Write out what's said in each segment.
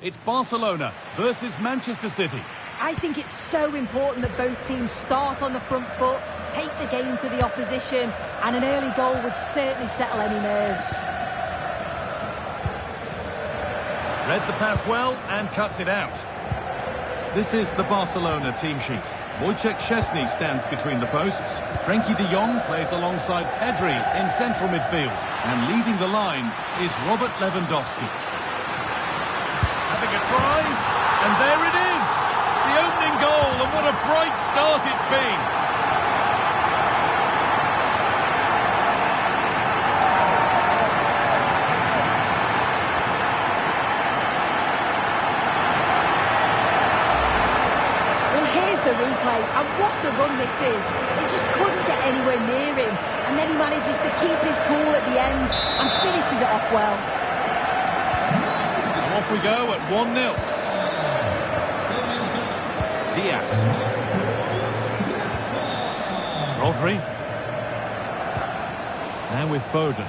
It's Barcelona versus Manchester City. I think it's so important that both teams start on the front foot, take the game to the opposition, and an early goal would certainly settle any nerves. Read the pass well and cuts it out. This is the Barcelona team sheet. Wojciech Szczesny stands between the posts. Frenkie de Jong plays alongside Pedri in central midfield. And leading the line is Robert Lewandowski. Having a try, and there it is! The opening goal, and what a bright start it's been! The replay, and what a run this is. They just couldn't get anywhere near him, and then he manages to keep his cool at the end and finishes it off well. Off we go at 1-0. Diaz. Rodri. Now with Foden.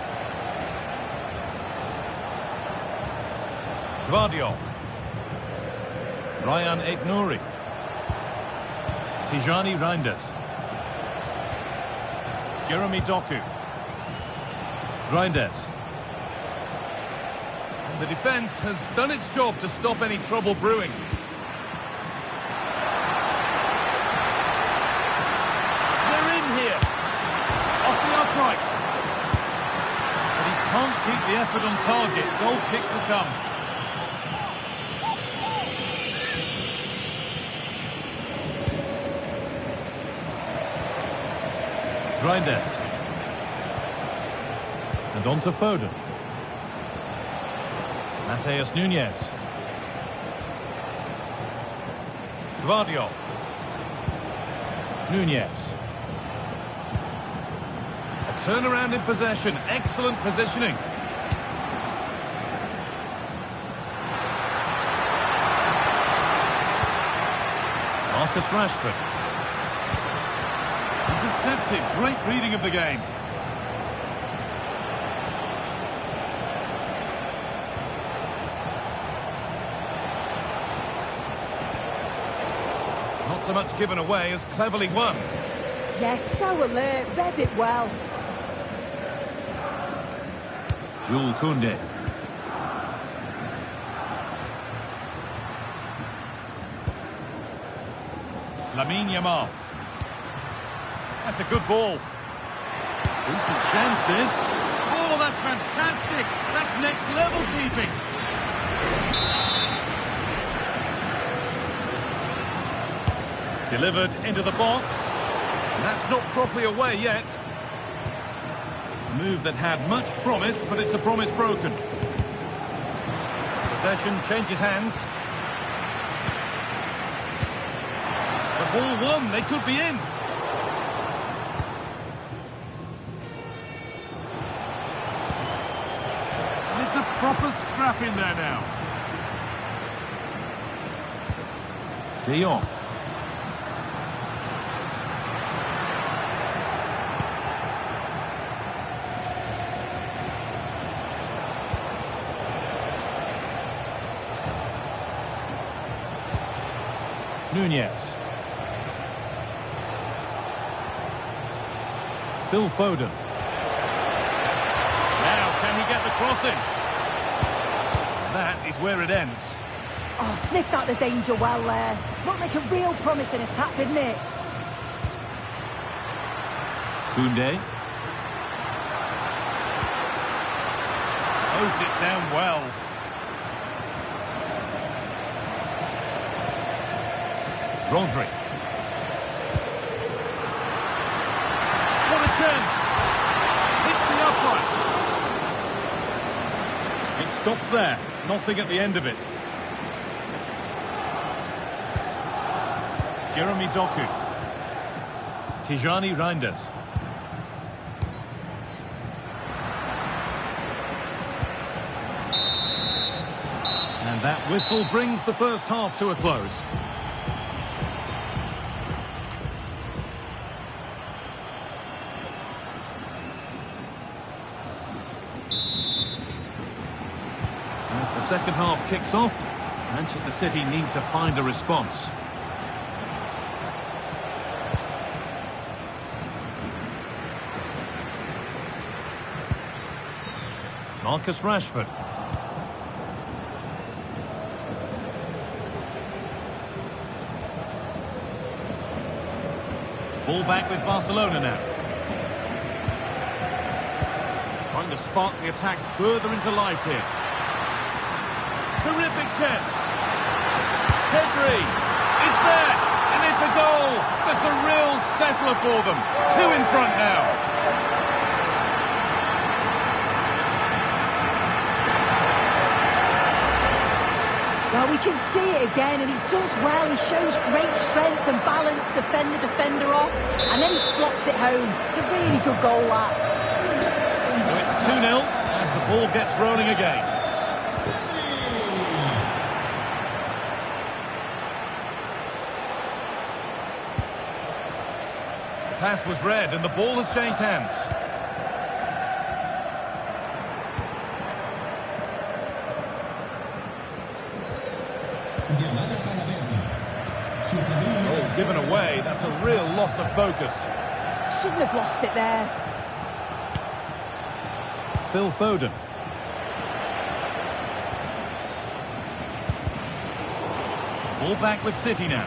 Gvardiol. Ryan Aït-Nouri. Tijani Reinders. Jeremy Doku. Reinders. And the defence has done its job to stop any trouble brewing. They're in here. Off the upright. But he can't keep the effort on target. Goal kick to come. Reinders. And on to Foden. Mateus Nunes. Gvardiol. Nunes. A turnaround in possession. Excellent positioning. Marcus Rashford. Intercepted. Great reading of the game. Not so much given away as cleverly won. Yes, so alert. Read it well. Jules Koundé. Lamine Yamal. That's a good ball. Decent chance, this. Oh, that's fantastic. That's next level keeping. Delivered into the box. That's not properly away yet. A move that had much promise, but it's a promise broken. Possession changes hands. The ball won. They could be in. It's a proper scrap in there now. De Jong. Nunes. Phil Foden. Now, can he get the cross in? That is where it ends. Oh, sniffed out the danger well there. Looked like a real promising attack, didn't it? Koundé. Closed it down well. Rodri. What a chance! Hits the upright. It stops there. Nothing at the end of it. Jeremy Doku. Tijani Reinders. And that whistle brings the first half to a close. As the second half kicks off, Manchester City need to find a response. Marcus Rashford. Ball back with Barcelona now. Trying to spark the attack further into life here. Terrific chance. Pedri. It's there. And it's a goal. That's a real settler for them. 2 in front now. Well, we can see it again, and he does well. He shows great strength and balance to fend the defender off, and then he slots it home. It's a really good goal, that. So it's 2-0 as the ball gets rolling again. The pass was read, and the ball has changed hands. Oh, given away, that's a real loss of focus. Shouldn't have lost it there. Phil Foden. Ball back with City now.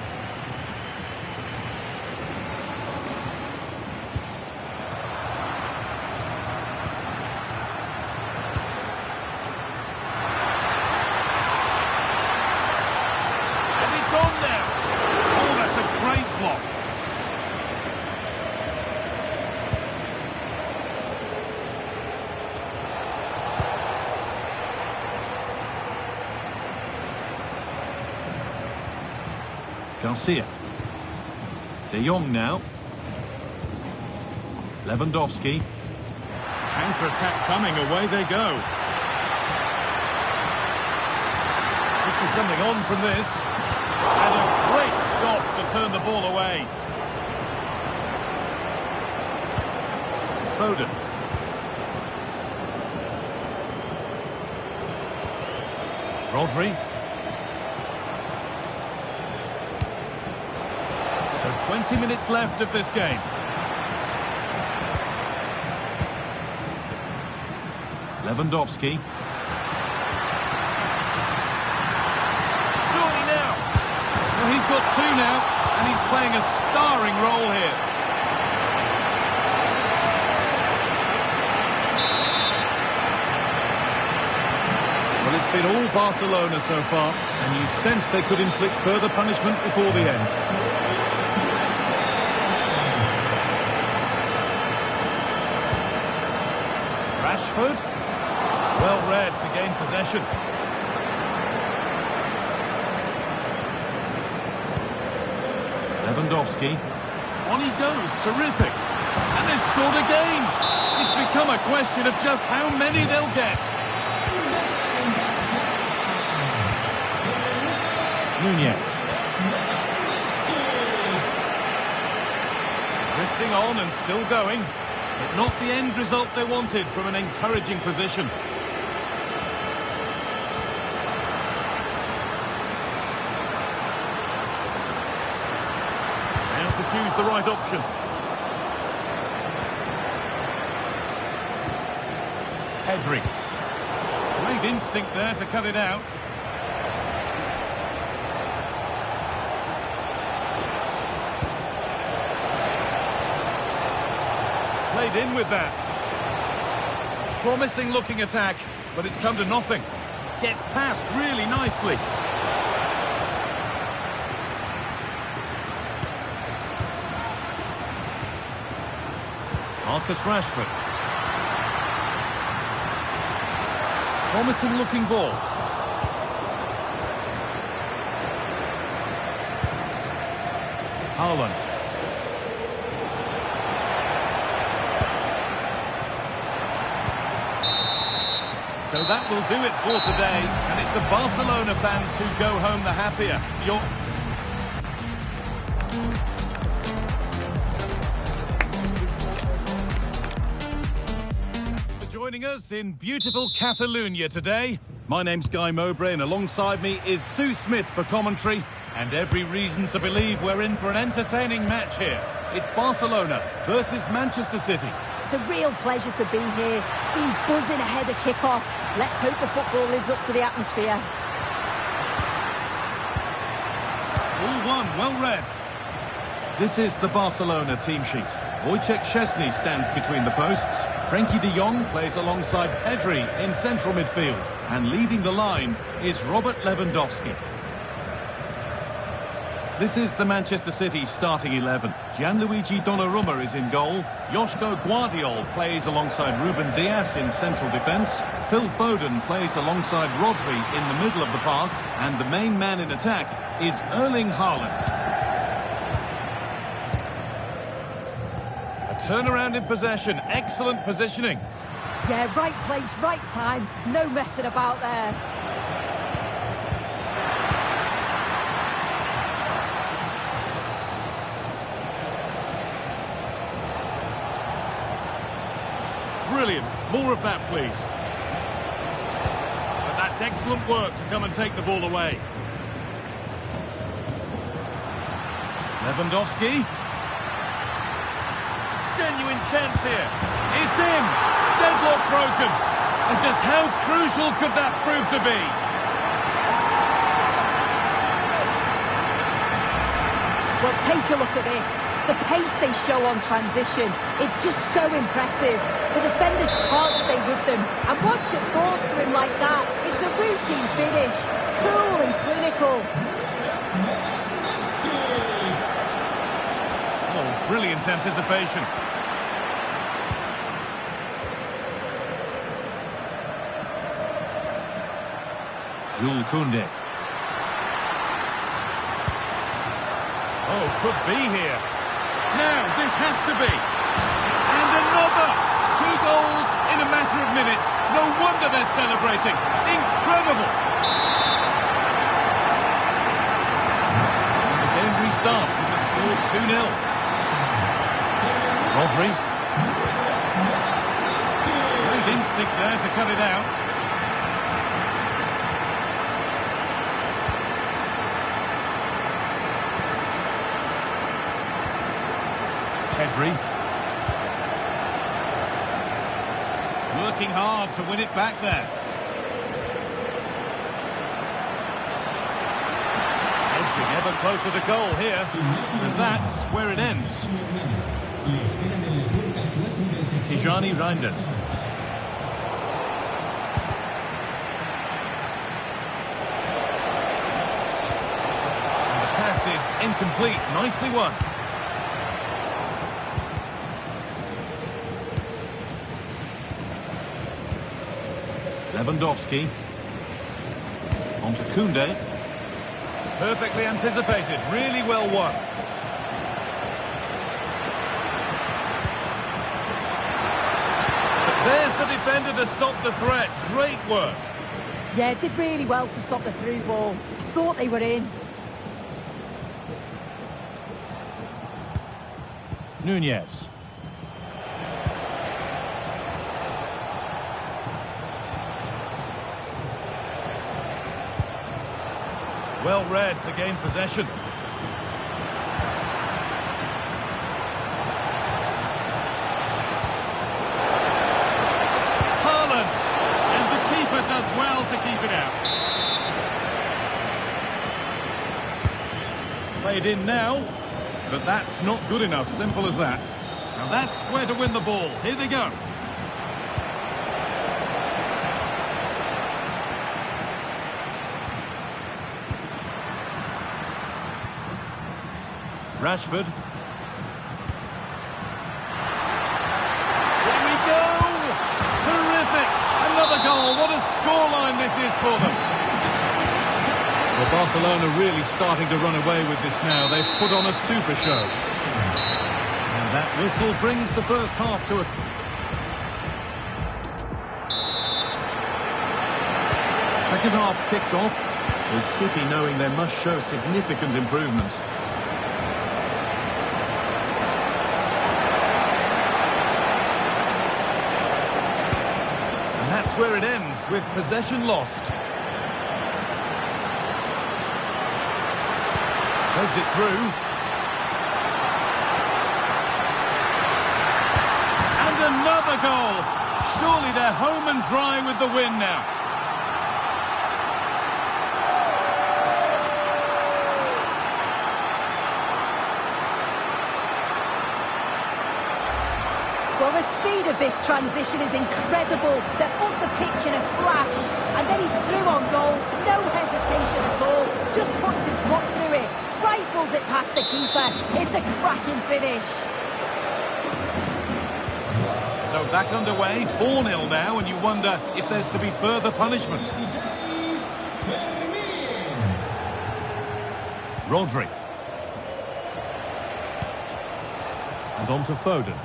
Garcia. De Jong now. Lewandowski. Counter-attack coming, away they go. Could be something on from this. And a great stop to turn the ball away. Foden. Rodri. 20 minutes left of this game. Lewandowski. Surely now. Well, he's got 2 now, and he's playing a starring role here. Well, it's been all Barcelona so far, and you sense they could inflict further punishment before the end. Rashford, well read to gain possession. Lewandowski, on he goes, terrific. And they've scored again. It's become a question of just how many they'll get. Nunez. Drifting on and still going. But not the end result they wanted from an encouraging position. Now to choose the right option. Pedri. Great instinct there to cut it out. Played in with that. Promising looking attack, but it's come to nothing. Gets past really nicely. Marcus Rashford. Promising looking ball. Haaland. So that will do it for today, and it's the Barcelona fans who go home the happier. For joining us in beautiful Catalonia today. My name's Guy Mowbray, and alongside me is Sue Smith for commentary. And every reason to believe we're in for an entertaining match here. It's Barcelona versus Manchester City. It's a real pleasure to be here. It's been buzzing ahead of kick-off. Let's hope the football lives up to the atmosphere. All one, well read. This is the Barcelona team sheet. Wojciech Szczesny stands between the posts. Frenkie de Jong plays alongside Pedri in central midfield. And leading the line is Robert Lewandowski. This is the Manchester City starting 11. Gianluigi Donnarumma is in goal. Joško Guardiol plays alongside Ruben Dias in central defence. Phil Foden plays alongside Rodri in the middle of the park. And the main man in attack is Erling Haaland. A turnaround in possession, excellent positioning. Yeah, right place, right time. No messing about there. Brilliant. More of that, please. But that's excellent work to come and take the ball away. Lewandowski. Genuine chance here. It's in. Deadlock broken. And just how crucial could that prove to be? Well, take a look at this. The pace they show on transition, it's just so impressive. The defenders can't stay with them. And once it falls to him like that, it's a routine finish. Cool and clinical. Oh, brilliant anticipation. Jules Koundé. Oh, could be here. Now, this has to be. And another! 2 goals in a matter of minutes. No wonder they're celebrating. Incredible! The game restarts with the score 2-0. Rodri. Great instinct there to cut it out. Pedri. Working hard to win it back there. Edging ever closer to goal here. And that's where it ends. Tijani Reinders. And the pass is incomplete. Nicely won. Lewandowski. On to Koundé. Perfectly anticipated. Really well won. But there's the defender to stop the threat. Great work. Yeah, did really well to stop the through ball. Thought they were in. Nunez. Well read to gain possession. Haaland! And the keeper does well to keep it out. It's played in now, but that's not good enough. Simple as that. Now that's where to win the ball. Here they go. Rashford. Here we go! Terrific! Another goal. What a scoreline this is for them. Well, Barcelona really starting to run away with this now. They've put on a super show. And that whistle brings the first half to a... Second half kicks off, with City knowing they must show significant improvement. where it ends, with possession lost. Threads it through. And another goal! Surely they're home and dry with the win now. Well, the speed of this transition is incredible. They're up the pitch in a flash, and then he's through on goal. No hesitation at all. Just puts his foot through it, rifles it past the keeper. It's a cracking finish. So back underway, 4-0 now, and you wonder if there's to be further punishment. Rodri. And on to Foden.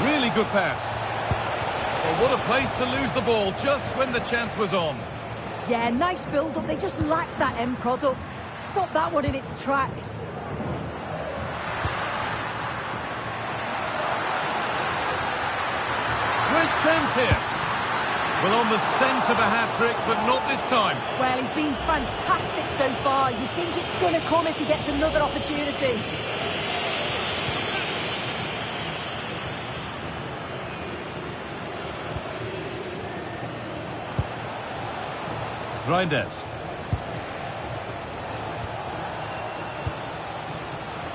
Really good pass. Well, what a place to lose the ball just when the chance was on. Yeah, nice build-up. They just lacked that end product. Stop that one in its tracks. Great chance here. Well, on the scent of a hat-trick, but not this time. Well, he's been fantastic so far. You think it's going to come if he gets another opportunity. Reinders.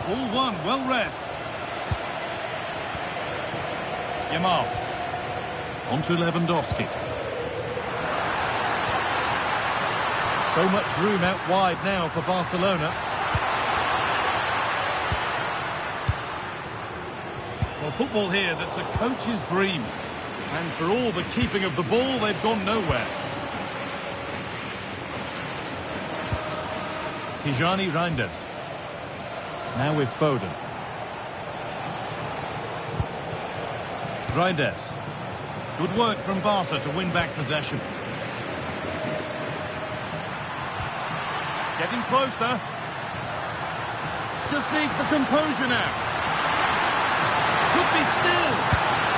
All one, well read. Yamal. On to Lewandowski. So much room out wide now for Barcelona. Well, football here, that's a coach's dream. And for all the keeping of the ball, they've gone nowhere. Tijani Reinders. Now with Foden. Reinders. Good work from Barca to win back possession. Getting closer. Just needs the composure now. Could be still.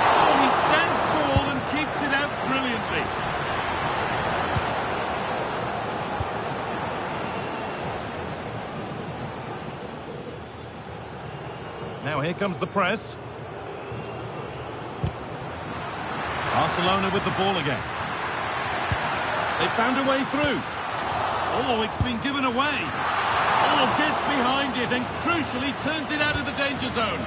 Oh, he stands tall and keeps it out brilliantly. Now here comes the press. Barcelona with the ball again. They found a way through. Oh, it's been given away. Oh, gets behind it and crucially turns it out of the danger zone.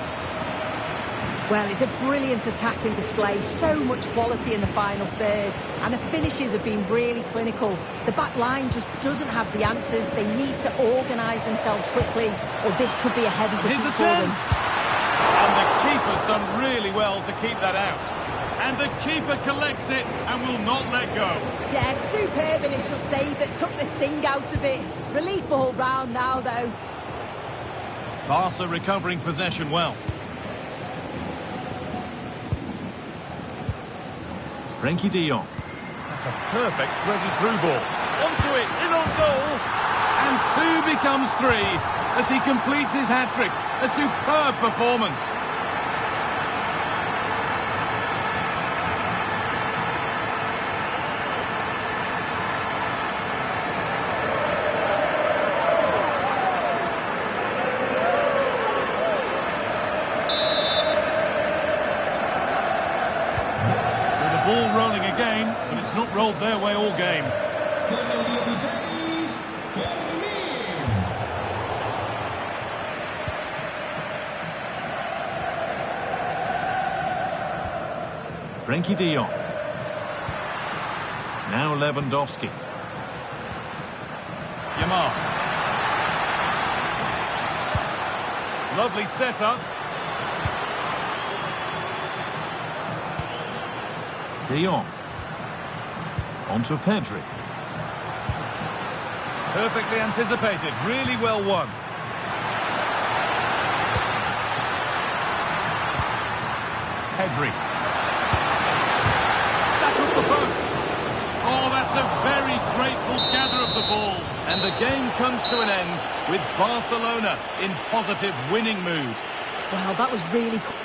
Well, it's a brilliant attacking display. So much quality in the final third. And the finishes have been really clinical. The back line just doesn't have the answers. They need to organise themselves quickly, or this could be a heavy defeat Here's a for them. chance. And the keeper's done really well to keep that out. And the keeper collects it and will not let go. Yeah, superb initial save that took the sting out of it. Relief all round now, though. Barca recovering possession well. Frenkie de Jong. That's a perfect threaded-through ball. Onto it, in on goal. And 2 becomes 3 as he completes his hat-trick. A superb performance. Ball rolling again, but it's not rolled their way all game. Frenkie de Jong. Now Lewandowski. Yamal. Lovely setup. De Jong. On to Pedri. Perfectly anticipated, really well won. Pedri. Back up the post. Oh, that's a very grateful gather of the ball. And the game comes to an end with Barcelona in positive winning mood. Well, that was really cool.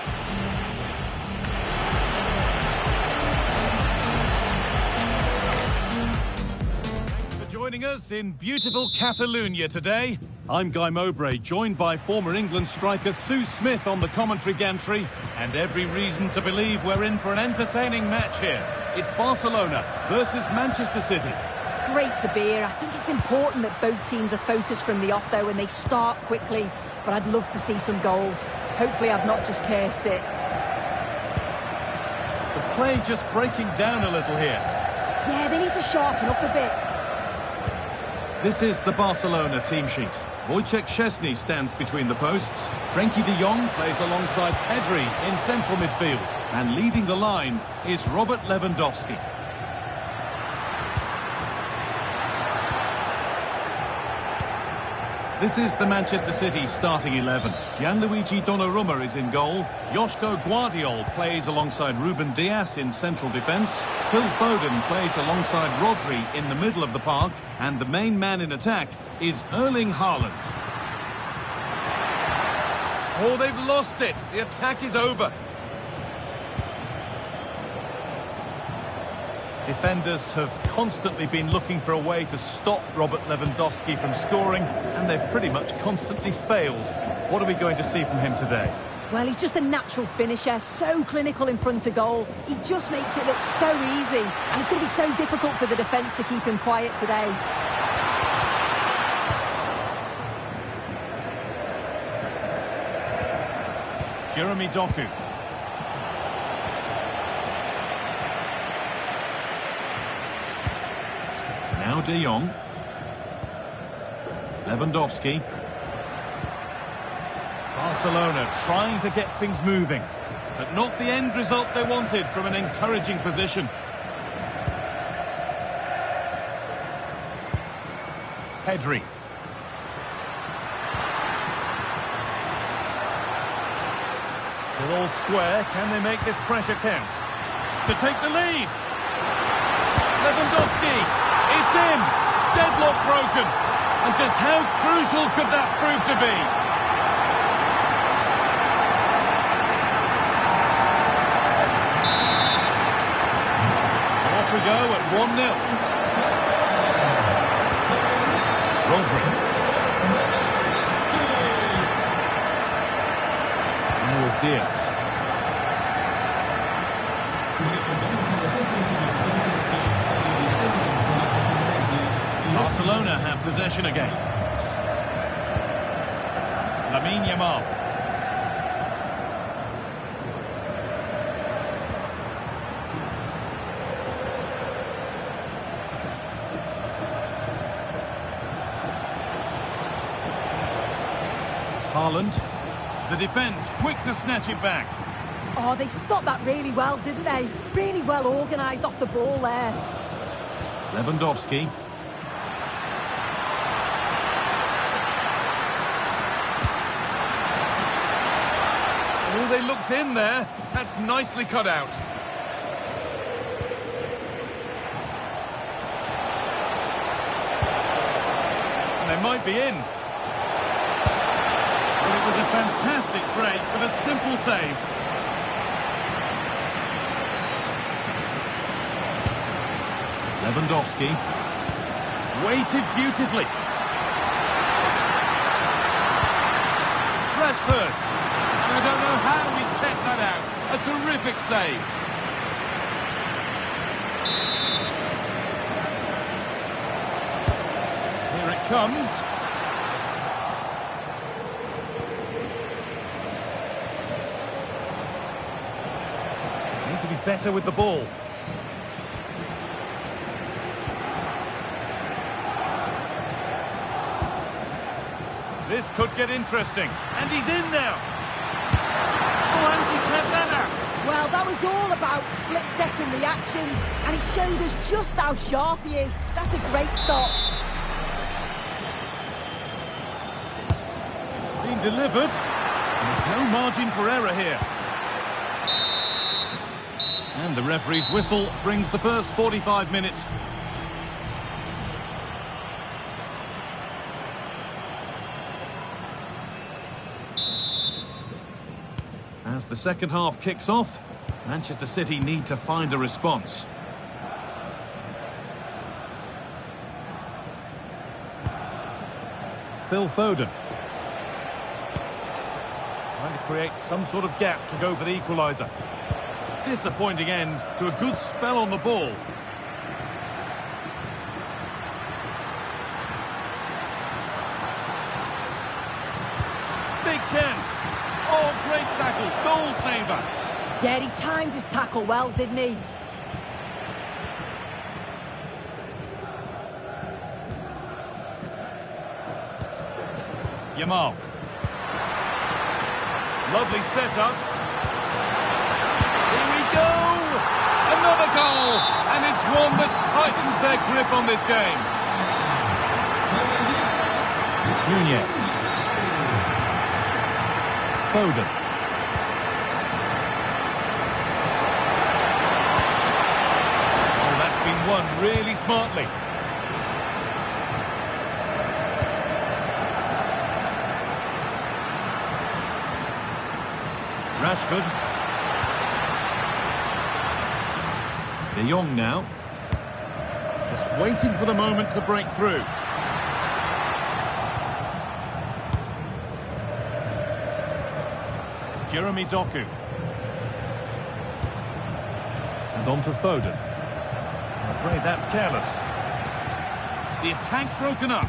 joining us in beautiful Catalonia today. I'm Guy Mowbray, joined by former England striker Sue Smith on the commentary gantry, and every reason to believe we're in for an entertaining match here. It's Barcelona versus Manchester City. It's great to be here. I think it's important that both teams are focused from the off, though, and they start quickly. But I'd love to see some goals. Hopefully I've not just cursed it. The play just breaking down a little here. Yeah, they need to sharpen up a bit. This is the Barcelona team sheet. Wojciech Szczesny stands between the posts. Frenkie de Jong plays alongside Pedri in central midfield. And leading the line is Robert Lewandowski. This is the Manchester City starting 11. Gianluigi Donnarumma is in goal. Joško Guardiol plays alongside Ruben Dias in central defence. Phil Foden plays alongside Rodri in the middle of the park. And the main man in attack is Erling Haaland. Oh, they've lost it. The attack is over. Defenders have constantly been looking for a way to stop Robert Lewandowski from scoring, and they've pretty much constantly failed. What are we going to see from him today? Well, he's just a natural finisher, so clinical in front of goal. He just makes it look so easy, and it's going to be so difficult for the defence to keep him quiet today. Jeremy Doku. Now De Jong. Lewandowski. Barcelona trying to get things moving, but not the end result they wanted from an encouraging position. Pedri. Still all square. Can they make this pressure count? To take the lead. Lewandowski. It's in! Deadlock broken! And just how crucial could that prove to be? Off we go at 1-0. Rodri. Now with Diaz. Barcelona have possession again. Lamine Yamal. Haaland. The defence quick to snatch it back. Oh, they stopped that really well, didn't they? Really well organised off the ball there. Lewandowski. Oh, they looked in there. That's nicely cut out. And they might be in. Well, it was a fantastic break, but a simple save. Lewandowski. Weighted beautifully. Rashford. I don't know how he's kept that out. A terrific save. Here it comes. Need to be better with the ball. This could get interesting. And he's in now. Well, that was all about split-second reactions, and he showed us just how sharp he is. That's a great stop. It's been delivered, and there's no margin for error here. And the referee's whistle brings the first 45 minutes. As the second half kicks off, Manchester City need to find a response. Phil Foden. Trying to create some sort of gap to go for the equaliser. Disappointing end to a good spell on the ball. Big chance. Oh, great tackle. Goal saver. Yeah, he timed his tackle well, didn't he? Yamal. Lovely setup. Here we go! Another goal! And it's one that tightens their grip on this game. Nunez. Foden. Oh, that's been won really smartly. Rashford. De Jong now. Just waiting for the moment to break through. Jeremy Doku. And on to Foden. I'm afraid that's careless. The attack broken up.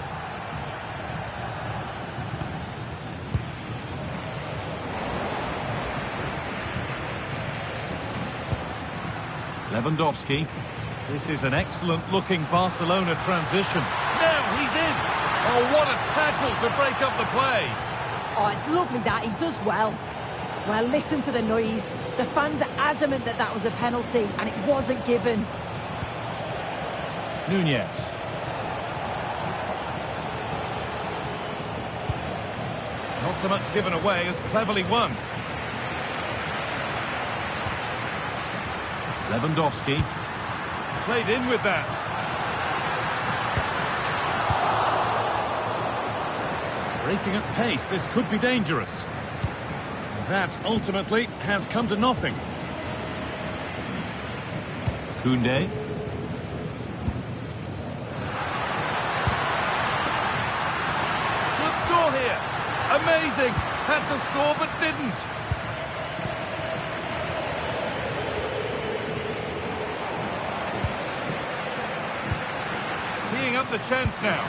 Lewandowski. This is an excellent-looking Barcelona transition. Now he's in. Oh, what a tackle to break up the play. Oh, it's lovely that. He does well. Well, listen to the noise. The fans are adamant that that was a penalty, and it wasn't given. Nunez. Not so much given away as cleverly won. Lewandowski. Played in with that. Breaking at pace, this could be dangerous. That ultimately has come to nothing. Koundé. Should score here. Amazing. Had to score but didn't. Teeing up the chance now.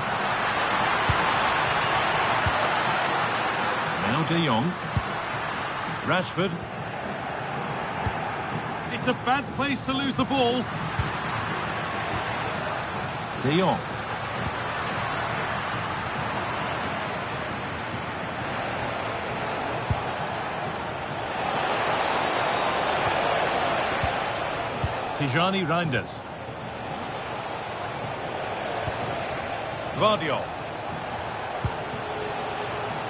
Now De Jong. Rashford. It's a bad place to lose the ball. De Jong. Tijani Reinders. Guardiola.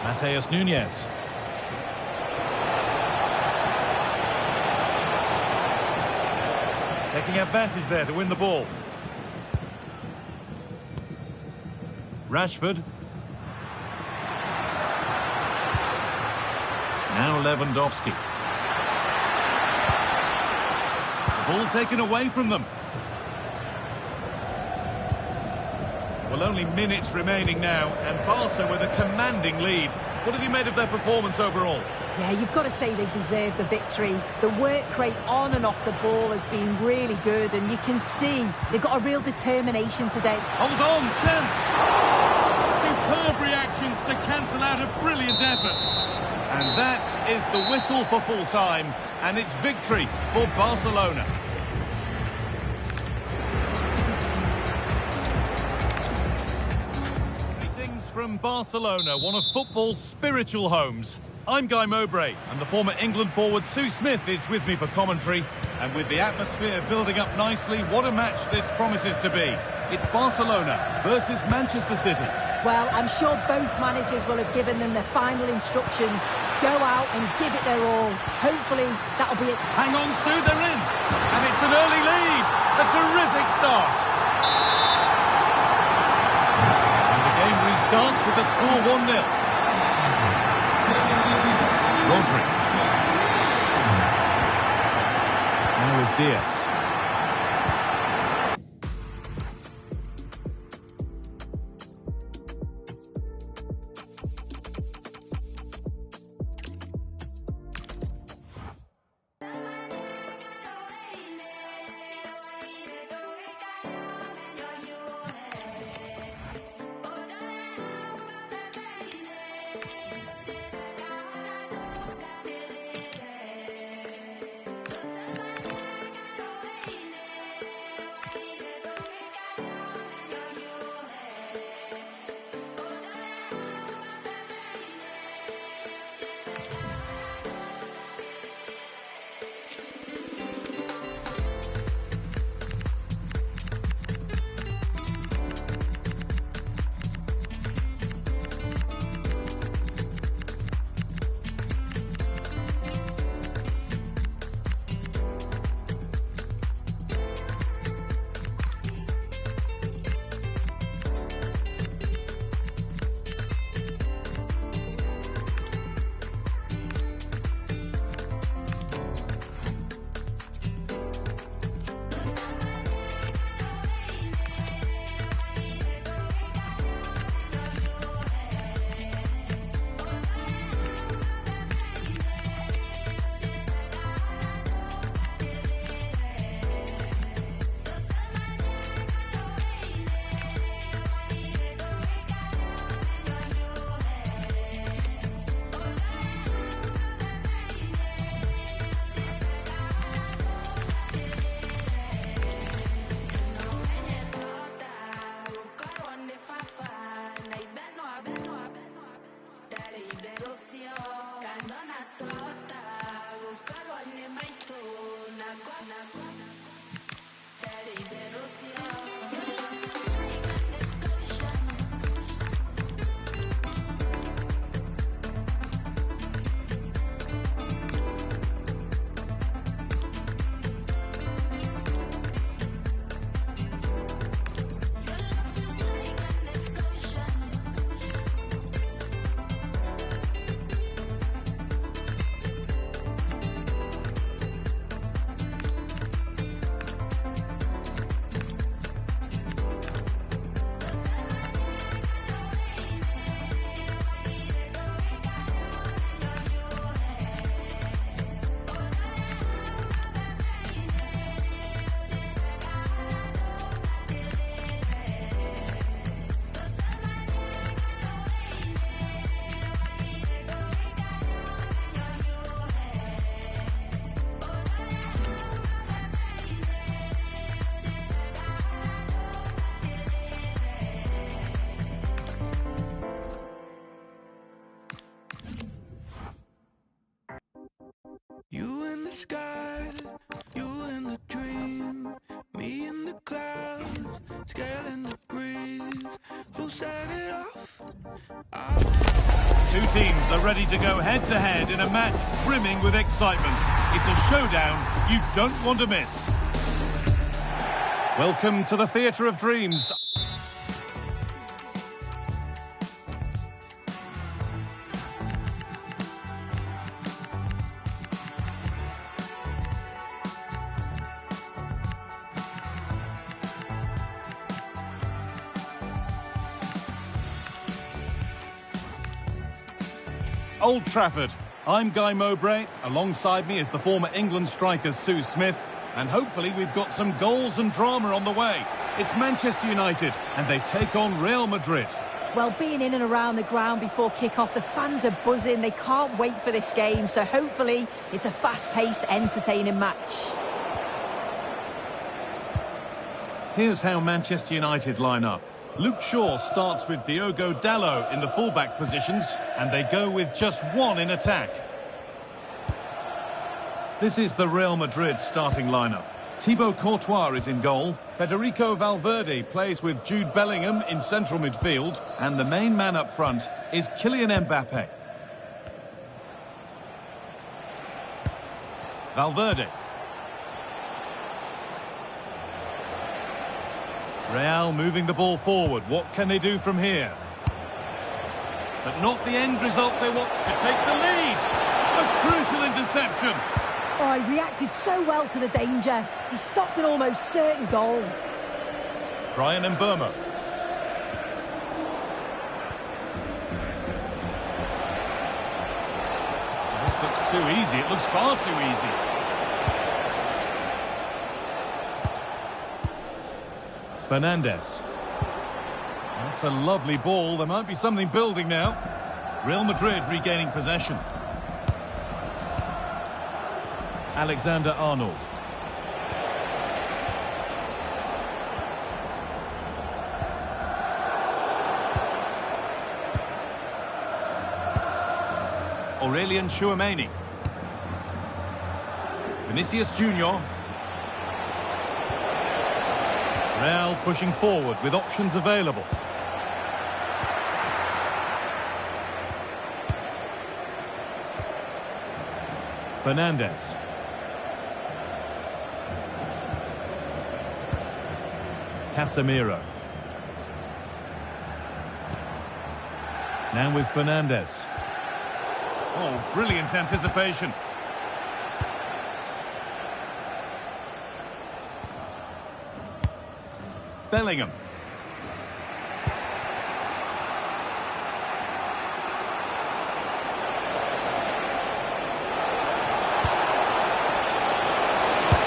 Mateus Nunez. Taking advantage there to win the ball. Rashford. Now Lewandowski. The ball taken away from them. Well, only minutes remaining now, and Barca with a commanding lead. What have you made of their performance overall? Yeah, you've got to say they deserve the victory. The work rate on and off the ball has been really good, and you can see they've got a real determination today. Hold on, chance! Superb reactions to cancel out a brilliant effort. And that is the whistle for full time, and it's victory for Barcelona. Greetings from Barcelona, one of football's spiritual homes. I'm Guy Mowbray, and the former England forward Sue Smith is with me for commentary. And with the atmosphere building up nicely, what a match this promises to be. It's Barcelona versus Manchester City. Well, I'm sure both managers will have given them their final instructions. Go out and give it their all. Hopefully, that'll be it. Hang on, Sue, they're in. And it's an early lead. A terrific start. And the game restarts with the score 1-0. Rodri. Now with Diaz. scaling the breeze. Who set it off? Two teams are ready to go head-to-head in a match brimming with excitement. It's a showdown you don't want to miss. Welcome to the Theatre of Dreams. Old Trafford. I'm Guy Mowbray. Alongside me is the former England striker Sue Smith. And hopefully we've got some goals and drama on the way. It's Manchester United and they take on Real Madrid. Well, being in and around the ground before kick-off, the fans are buzzing. They can't wait for this game. So hopefully it's a fast-paced, entertaining match. Here's how Manchester United line up. Luke Shaw starts with Diogo Dalot in the fullback positions, and they go with just one in attack. This is the Real Madrid starting lineup. Thibaut Courtois is in goal. Federico Valverde plays with Jude Bellingham in central midfield, and the main man up front is Kylian Mbappe. Valverde. Real moving the ball forward. What can they do from here? But not the end result they want to take the lead. A crucial interception. Oh, he reacted so well to the danger. He stopped an almost certain goal. Brian Mbeumo. This looks too easy. It looks far too easy. Fernandes. That's a lovely ball. There might be something building now. Real Madrid regaining possession. Alexander-Arnold. Aurelien Tchouameni. Vinicius Junior. Real pushing forward with options available. Fernandes. Casemiro. Now with Fernandes. Oh, brilliant anticipation. Bellingham.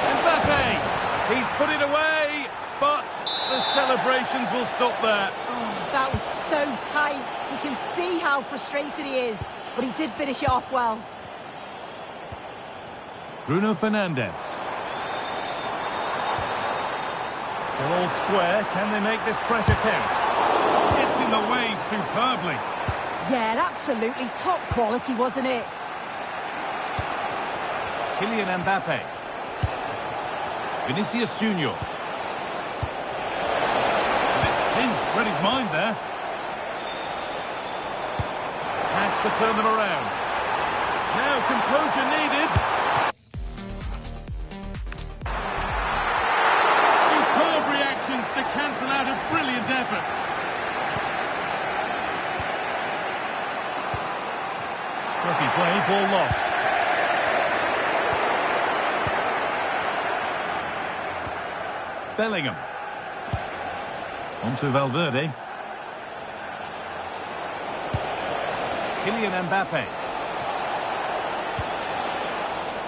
Mbappe! He's put it away, but the celebrations will stop there. Oh, that was so tight. You can see how frustrated he is, but he did finish it off well. Bruno Fernandes. Still all square. Can they make this pressure count? It's in the way superbly. Yeah, absolutely top quality, wasn't it? Kylian Mbappe. Vinicius Junior. And it's pinched. Read his mind there. Has to turn them around. Now composure needed. Superb reactions to cancel out a brilliant effort. Scruffy play, ball lost. Bellingham. On to Valverde. Kylian Mbappe.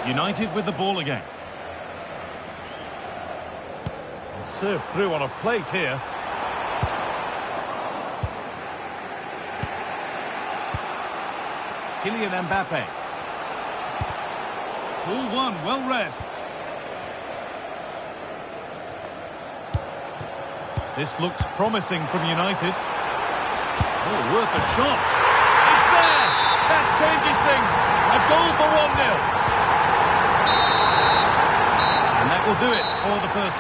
United with the ball again. And served through on a plate here. Kylian Mbappe. Ball one, well read. This looks promising from United. Oh, worth a shot. It's there! That changes things. A goal for 1-0. And that will do it for the first.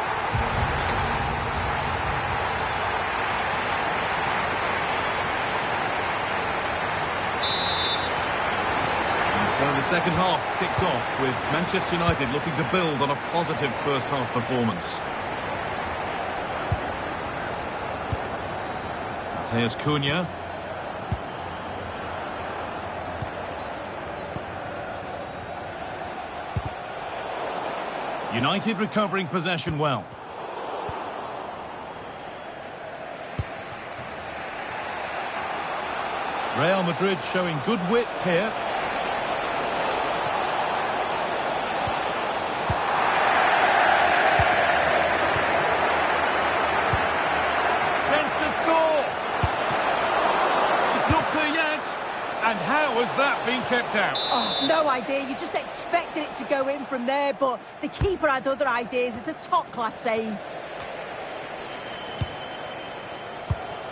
Second half kicks off with Manchester United looking to build on a positive first half performance. Here's Cunha. United recovering possession well. Real Madrid showing good wit here. Chance to score. It's not clear yet. And how has that been kept out? Oh, no idea. You just expected it to go in from there, but the keeper had other ideas. It's a top-class save.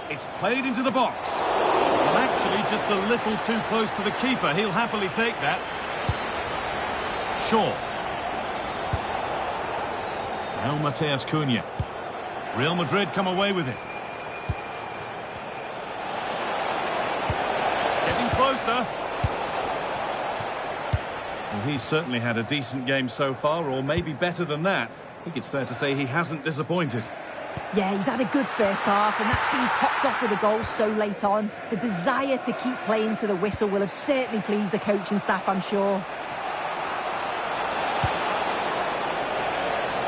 It's played into the box. Well, actually, just a little too close to the keeper. He'll happily take that. Shaw. Now Mateus Cunha. Real Madrid come away with it. Getting closer. Well, he's certainly had a decent game so far, or maybe better than that. I think it's fair to say he hasn't disappointed. Yeah, he's had a good first half, and that's been topped off with a goal so late on. The desire to keep playing to the whistle will have certainly pleased the coaching staff, I'm sure.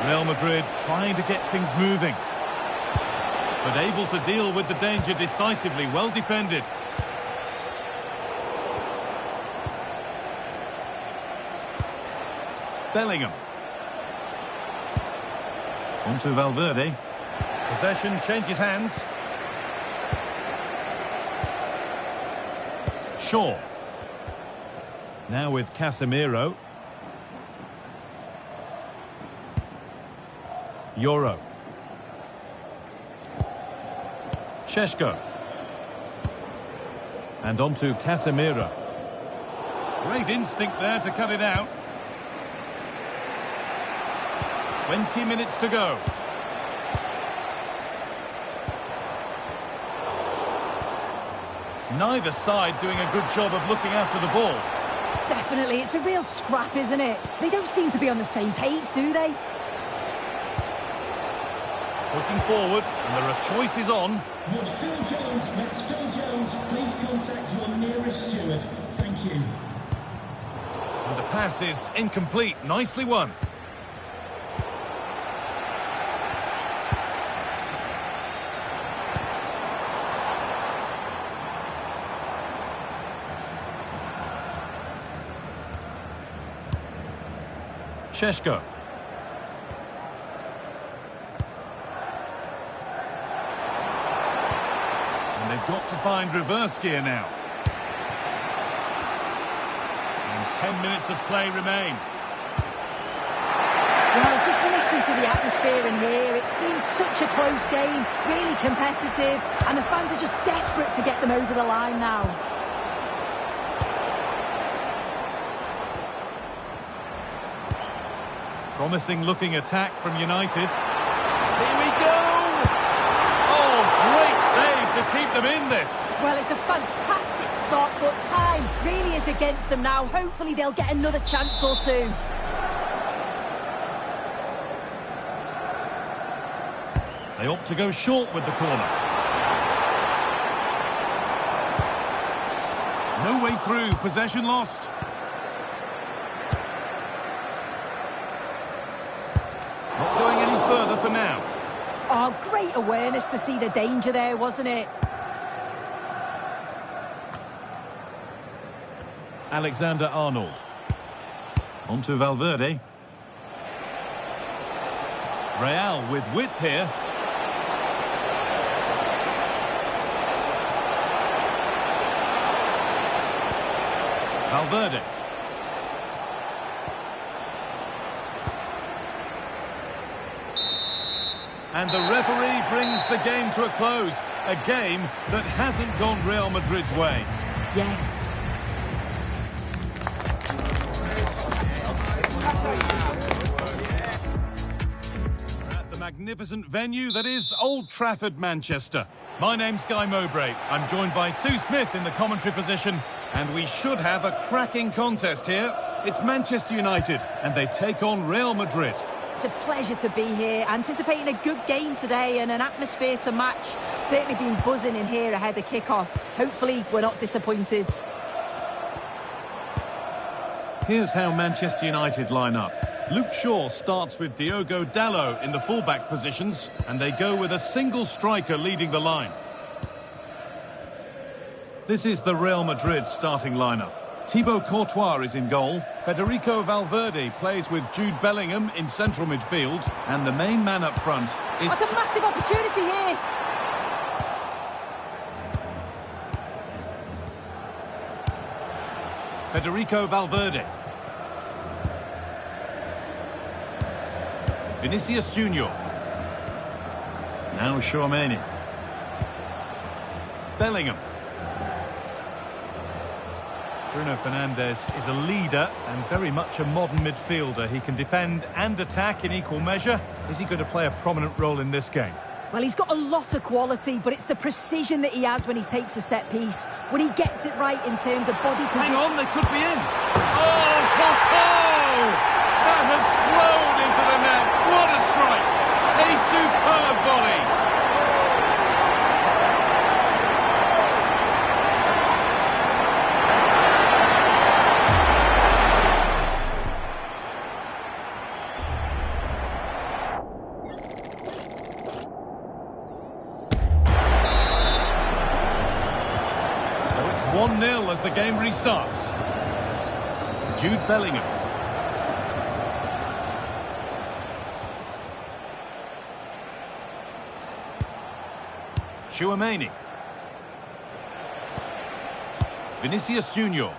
Real Madrid trying to get things moving, but able to deal with the danger decisively. Well defended. Bellingham. On to Valverde. Possession changes hands. Shaw. Now with Casemiro. Euro. Šeško. And on to Casemiro. Great instinct there to cut it out. 20 minutes to go. Neither side doing a good job of looking after the ball. Definitely, it's a real scrap, isn't it? They don't seem to be on the same page, do they? Pushing forward, and there are choices on. Would Phil Jones, that's Phil Jones, please contact your nearest steward. Thank you. And the pass is incomplete. Nicely won. Šeško. And they've got to find reverse gear now. And 10 minutes of play remain. Well, just listen to the atmosphere in here. It's been such a close game, really competitive, and the fans are just desperate to get them over the line now. Promising looking attack from United. Here we go! Oh, great save to keep them in this. Well, it's a fantastic start, but time really is against them now. Hopefully they'll get another chance or two. They opt to go short with the corner. No way through, possession lost. Not going any further for now. Oh, great awareness to see the danger there, wasn't it? Alexander-Arnold. On to Valverde. Real with width here. Valverde. And the referee brings the game to a close. A game that hasn't gone Real Madrid's way. Yes. We're at the magnificent venue that is Old Trafford, Manchester. My name's Guy Mowbray. I'm joined by Sue Smith in the commentary position. And we should have a cracking contest here. It's Manchester United, and they take on Real Madrid. It's a pleasure to be here, anticipating a good game today and an atmosphere to match. Certainly been buzzing in here ahead of kick-off. Hopefully we're not disappointed. Here's how Manchester United line up. Luke Shaw starts with Diogo Dalot in the fullback positions, and they go with a single striker leading the line. This is the Real Madrid starting lineup. Thibaut Courtois is in goal. Federico Valverde plays with Jude Bellingham in central midfield. And the main man up front is... That's a massive opportunity here. Federico Valverde. Vinicius Junior. Now Tchouaméni. Bellingham. Bruno Fernandes is a leader and very much a modern midfielder. He can defend and attack in equal measure. Is he going to play a prominent role in this game? Well, he's got a lot of quality, but it's the precision that he has when he takes a set piece. When he gets it right in terms of body position. Hang on, they could be in. Oh, ho, ho! That has flown into the net. What a strike! A superb volley. So it's 1-0 as the game restarts. Jude Bellingham. Tchouaméni. Vinicius Junior.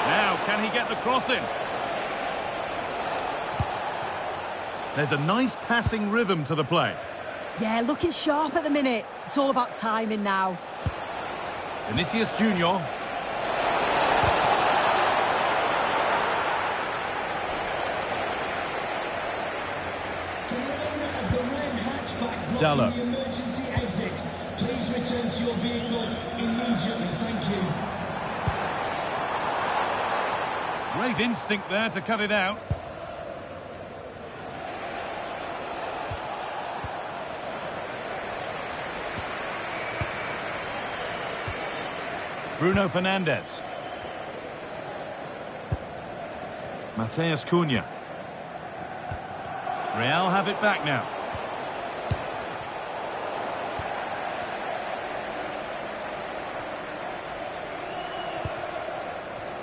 Now, can he get the cross in? There's a nice passing rhythm to the play. Yeah, looking sharp at the minute. It's all about timing now. Vinicius Junior. Dalot. The emergency exit. Please return to your vehicle immediately. Thank you. Great instinct there to cut it out. Bruno Fernandes. Mateus Cunha. Real have it back now.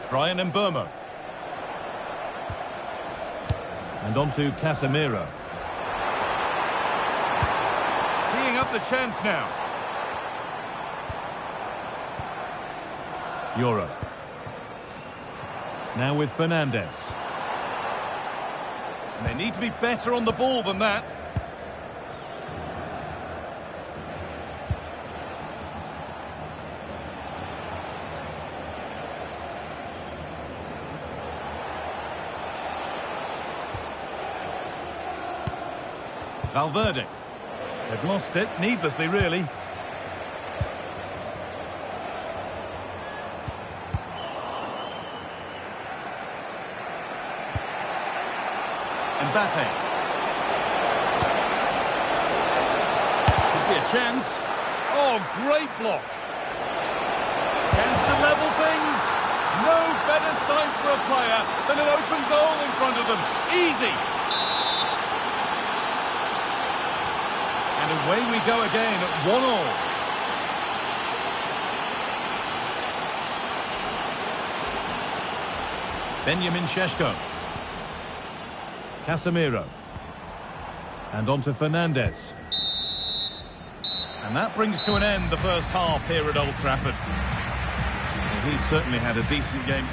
Brian Mbeumo. And on to Casemiro. Teeing up the chance now. Euro. Now with Fernandes. And they need to be better on the ball than that. Valverde. They've lost it, needlessly really. Mbappe. Could be a chance. Oh, great block. Chance to level things. No better sight for a player than an open goal in front of them. Easy. And away we go again at 1-1. Benjamin Šeško. Casemiro. And on to Fernandes. And that brings to an end the first half here at Old Trafford. Well, he's certainly had a decent game.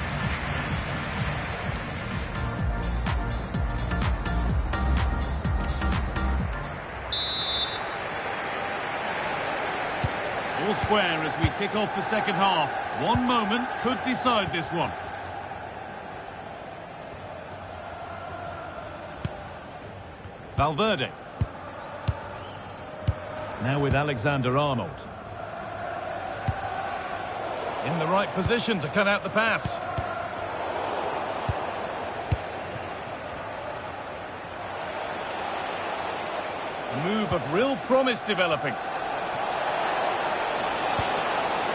All square as we kick off the second half. One moment could decide this one. Valverde. Now with Alexander-Arnold. In the right position to cut out the pass. A move of real promise developing.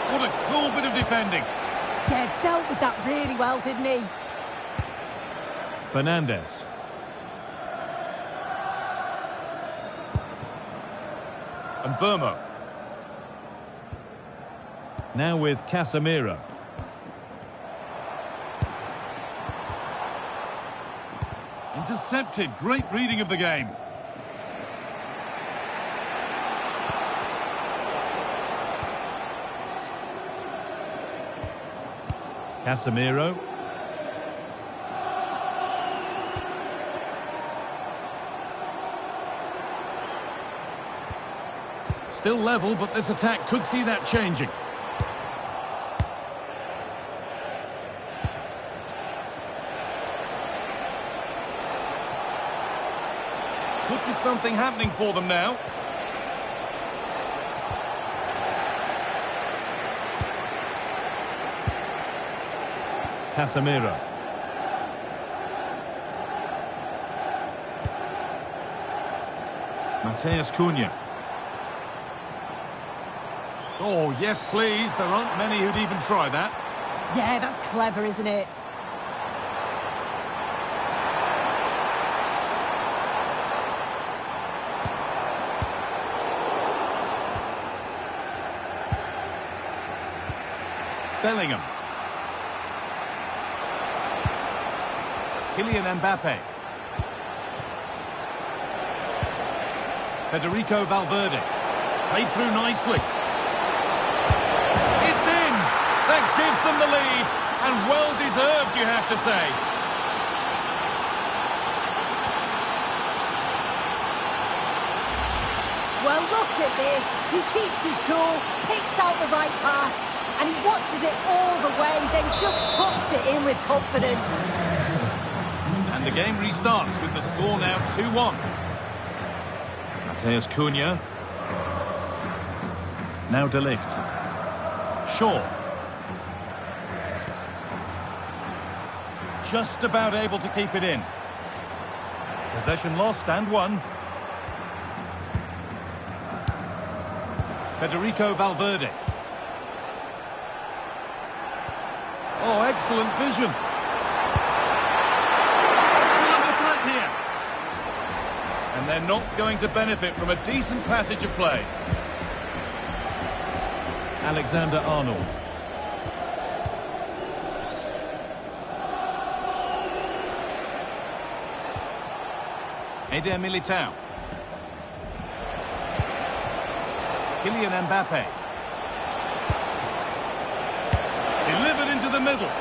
What a cool bit of defending. Yeah, dealt with that really well, didn't he? Fernandes. And Burmo. Now with Casemiro. Intercepted. Great reading of the game. Casemiro. Still level, but this attack could see that changing. Could be something happening for them now. Casemiro. Mateus Cunha. Oh, yes, please. There aren't many who'd even try that. Yeah, that's clever, isn't it? Bellingham. Kylian Mbappe. Federico Valverde. Played through nicely. It's in! That gives them the lead. And well deserved, you have to say. Well, look at this. He keeps his cool, picks out the right pass, and he watches it all the way, then just tucks it in with confidence. And the game restarts with the score now 2-1. Mateus Cunha. Now De Ligt. Shaw. Just about able to keep it in. Possession lost and won. Federico Valverde. Oh, excellent vision. Still under threat here. And they're not going to benefit from a decent passage of play. Alexander-Arnold. Eder Militao. Kylian Mbappe. Delivered into the middle.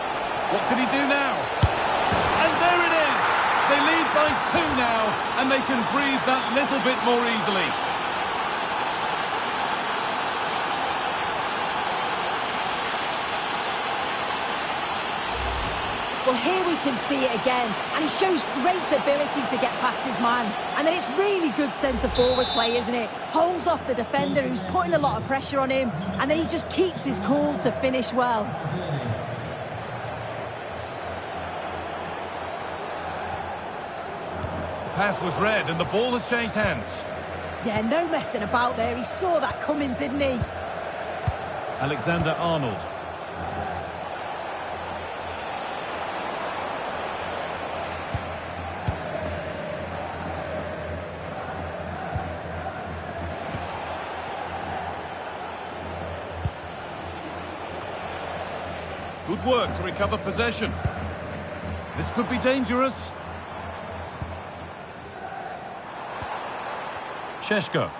What can he do now? And there it is! They lead by 2 now, and they can breathe that little bit more easily. Well, here we can see it again, and he shows great ability to get past his man. And then it's really good centre-forward play, isn't it? Holds off the defender who's putting a lot of pressure on him, and then he just keeps his cool to finish well. The pass was read, and the ball has changed hands. Yeah, no messing about there. He saw that coming, didn't he? Alexander-Arnold. Good work to recover possession. This could be dangerous. Šeško.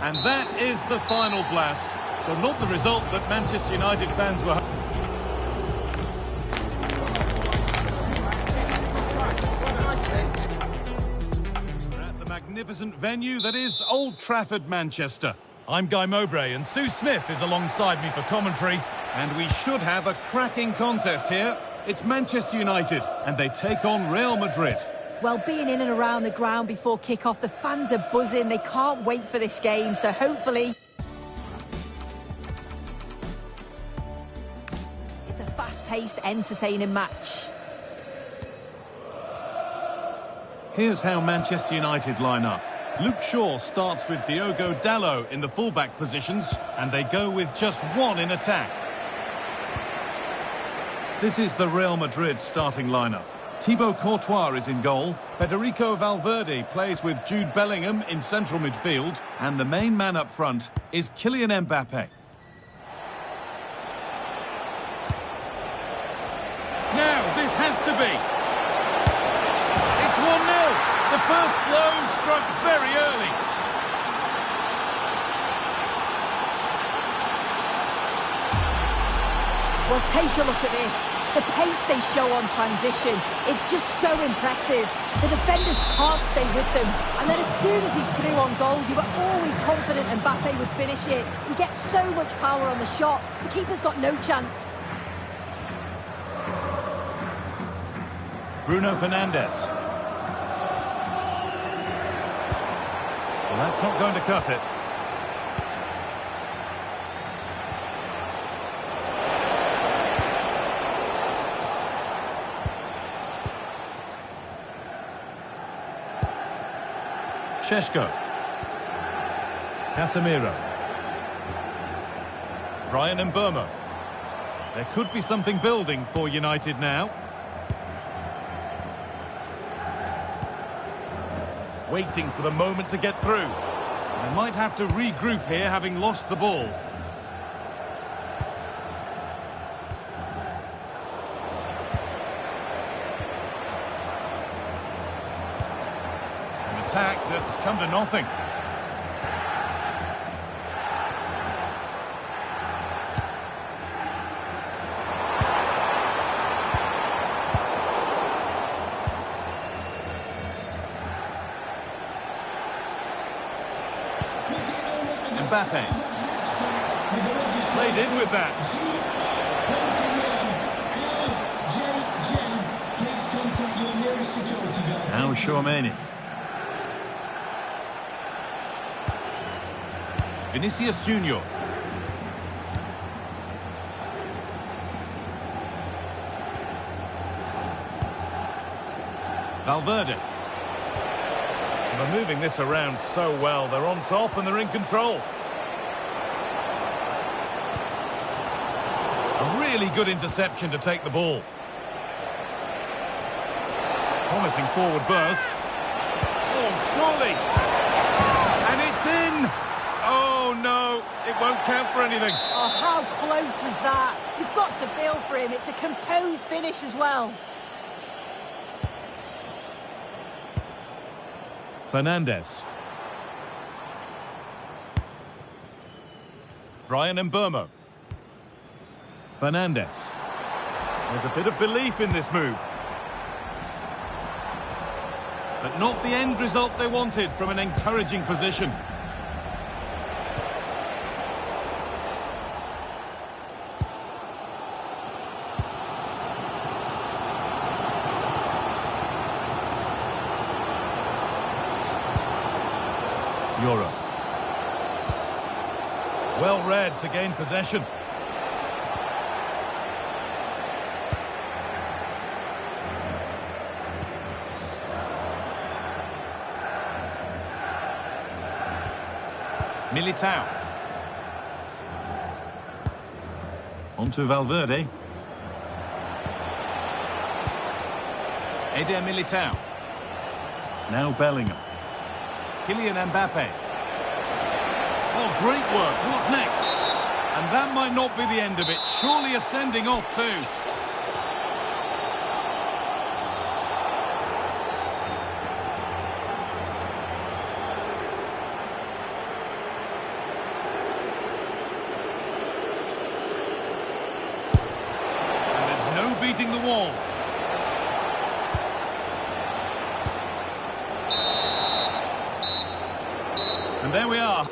And that is the final blast. So not the result that Manchester United fans were hoping. At the magnificent venue that is Old Trafford, Manchester. I'm Guy Mowbray, and Sue Smith is alongside me for commentary, and we should have a cracking contest here. It's Manchester United, and they take on Real Madrid. Well, being in and around the ground before kick-off, the fans are buzzing. They can't wait for this game, so hopefully... It's a fast-paced, entertaining match. Here's how Manchester United line up. Luke Shaw starts with Diogo Dalot in the fullback positions, and they go with just one in attack. This is the Real Madrid starting lineup. Thibaut Courtois is in goal. Federico Valverde plays with Jude Bellingham in central midfield, and the main man up front is Kylian Mbappe. Now, this has to be. It's 1-0. The first blow struck very early. Well, take a look at this. The pace they show on transition, it's just so impressive. The defenders can't stay with them. And then as soon as he's through on goal, you were always confident Mbappe would finish it. He gets so much power on the shot, the keeper's got no chance. Bruno Fernandes. Well, that's not going to cut it. Šeško. Casemiro. Brian Mbeumo. There could be something building for United now. Waiting for the moment to get through. They might have to regroup here, having lost the ball. An attack that's come to nothing. Mbappe. Played in with that. Now Tchouaméni. Vinicius Junior. Valverde. They're moving this around so well. They're on top and they're in control. A really good interception to take the ball. Promising forward burst. Oh, surely. And it's in. Oh, no. It won't count for anything. Oh, how close was that? You've got to feel for him. It's a composed finish as well. Fernandes. Brian Mbeumo. Fernandes. There's a bit of belief in this move. But not the end result they wanted from an encouraging position. Euro. Well read to gain possession. Militao. On to Valverde. Eder Militao. Now Bellingham. Kylian Mbappe. Oh, great work. What's next? And that might not be the end of it. Surely a sending off too. And there's no beating the wall. And there we are.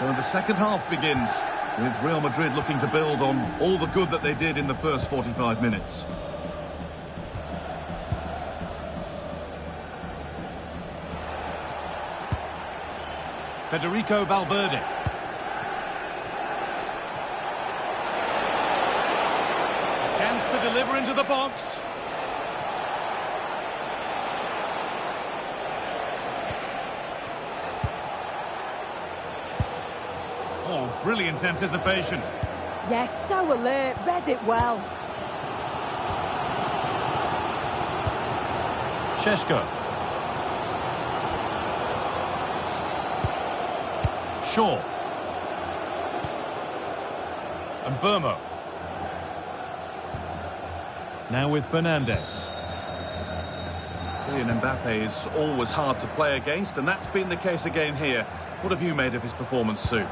So the second half begins, with Real Madrid looking to build on all the good that they did in the first 45 minutes. Federico Valverde. A chance to deliver into the box. Oh, brilliant anticipation. Yes, so alert, read it well. Šeško. Shaw. And Burmo. Now with Fernandez. Kylian Mbappe is always hard to play against, and that's been the case again here. What have you made of his performance, Sue?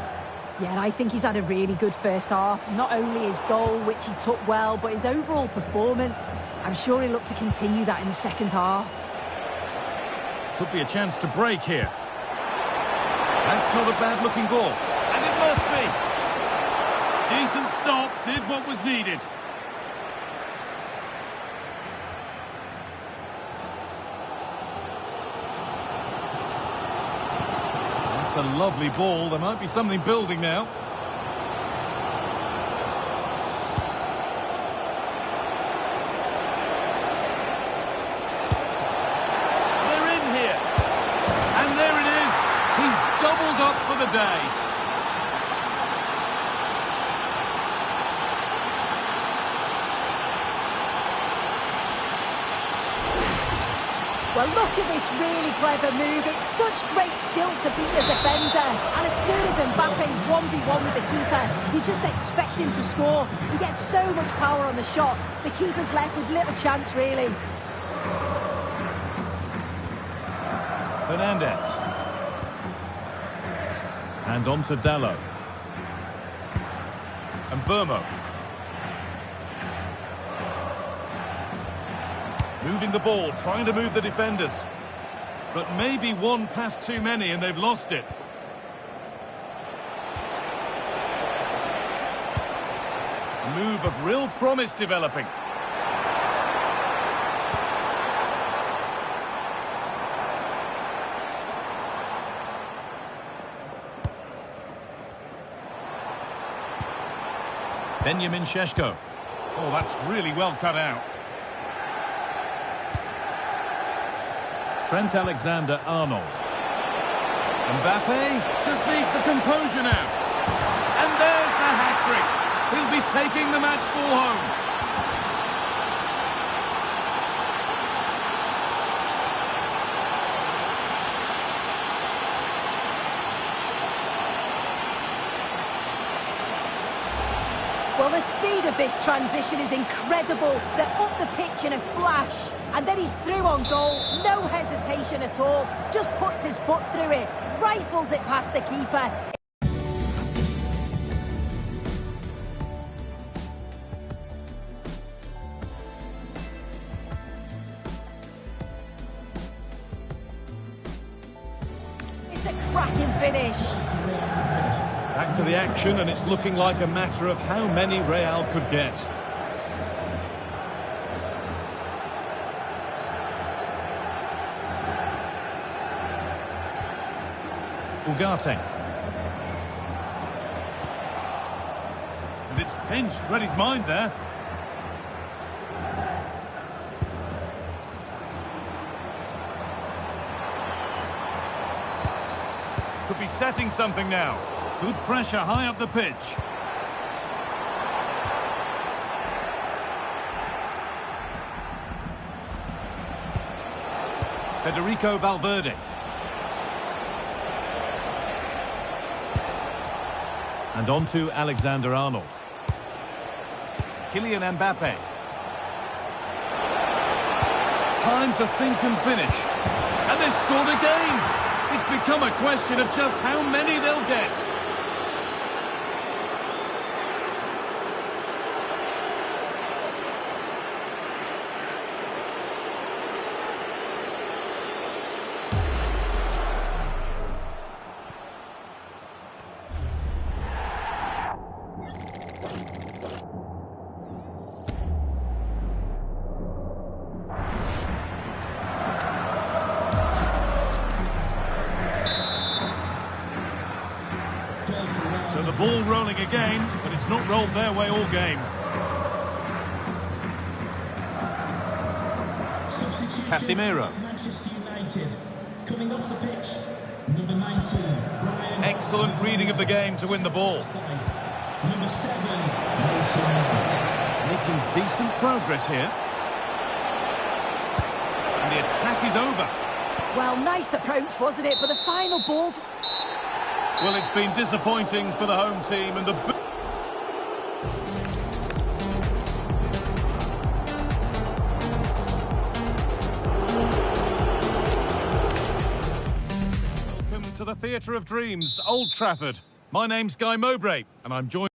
Yeah, I think he's had a really good first half. Not only his goal, which he took well, but his overall performance. I'm sure he'll look to continue that in the second half. Could be a chance to break here. That's not a bad-looking ball. And it must be. Decent stop, did what was needed. That's a lovely ball. There might be something building now. They're in here. And there it is. He's doubled up for the day. Well, look at this really clever move. It's such great skill to beat the defender. And as soon as Mbappe's 1v1 with the keeper, you just expect him to score. He gets so much power on the shot. The keeper's left with little chance, really. Fernandez. And on to Dallo. And Burmo. Moving the ball, trying to move the defenders. But maybe one pass too many and they've lost it. A move of real promise developing. Benjamin Šeško. Oh, that's really well cut out. Trent Alexander-Arnold. Mbappe just needs the composure now. And there's the hat-trick. He'll be taking the match ball home. Well, the speed of this transition is incredible. They're up the pitch in a flash. And then he's through on goal. No hesitation at all. Just puts his foot through it. Rifles it past the keeper. It's a cracking finish. Back to the action, and it's looking like a matter of how many Real could get. Ugarte. And it's pinched, read his mind there. Could be setting something now. Good pressure high up the pitch. Federico Valverde. And on to Alexander-Arnold. Kylian Mbappe. Time to think and finish. And they've scored again. It's become a question of just how many they'll get. So the ball rolling again, but it's not rolled their way all game. Casemiro. Manchester United. Coming off the pitch, number 19, Brian. Excellent reading of the game to win the ball. Number 7, Mason Mount. Making decent progress here. And the attack is over. Well, nice approach, wasn't it? But the final ball... Well, it's been disappointing for the home team and the... Welcome to the Theatre of Dreams, Old Trafford. My name's Guy Mowbray, and I'm joined...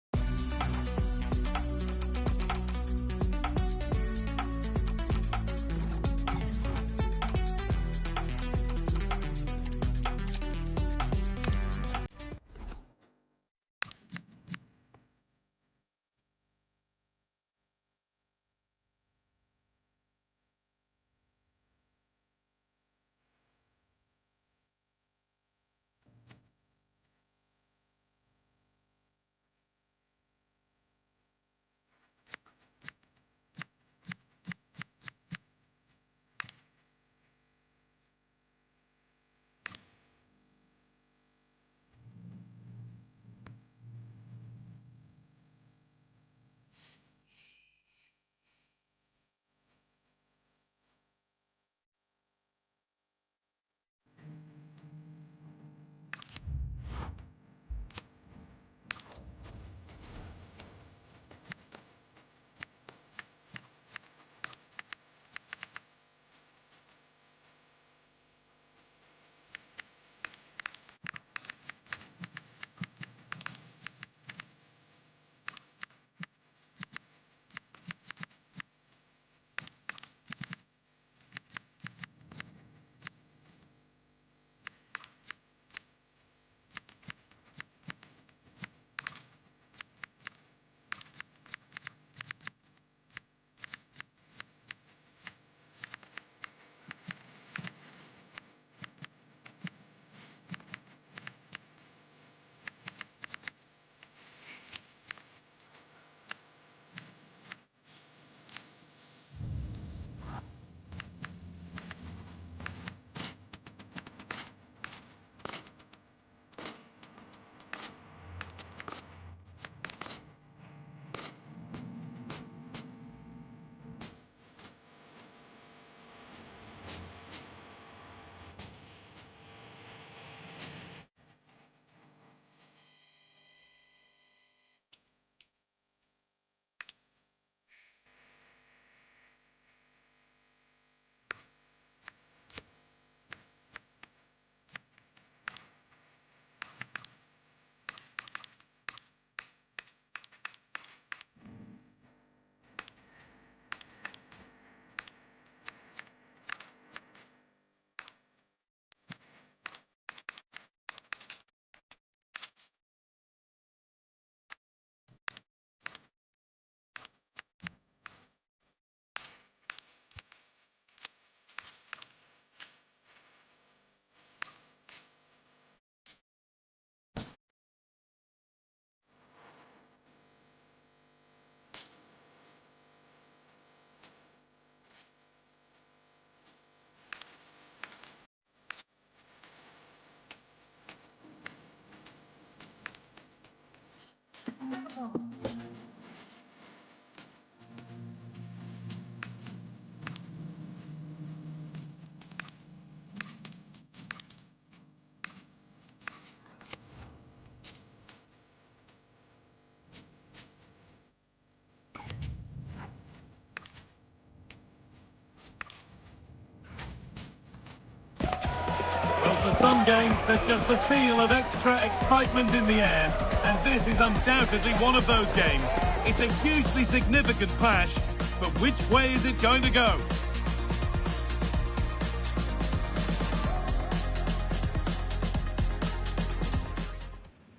For some games, there's just a feel of extra excitement in the air, and this is undoubtedly one of those games. It's a hugely significant clash, but which way is it going to go?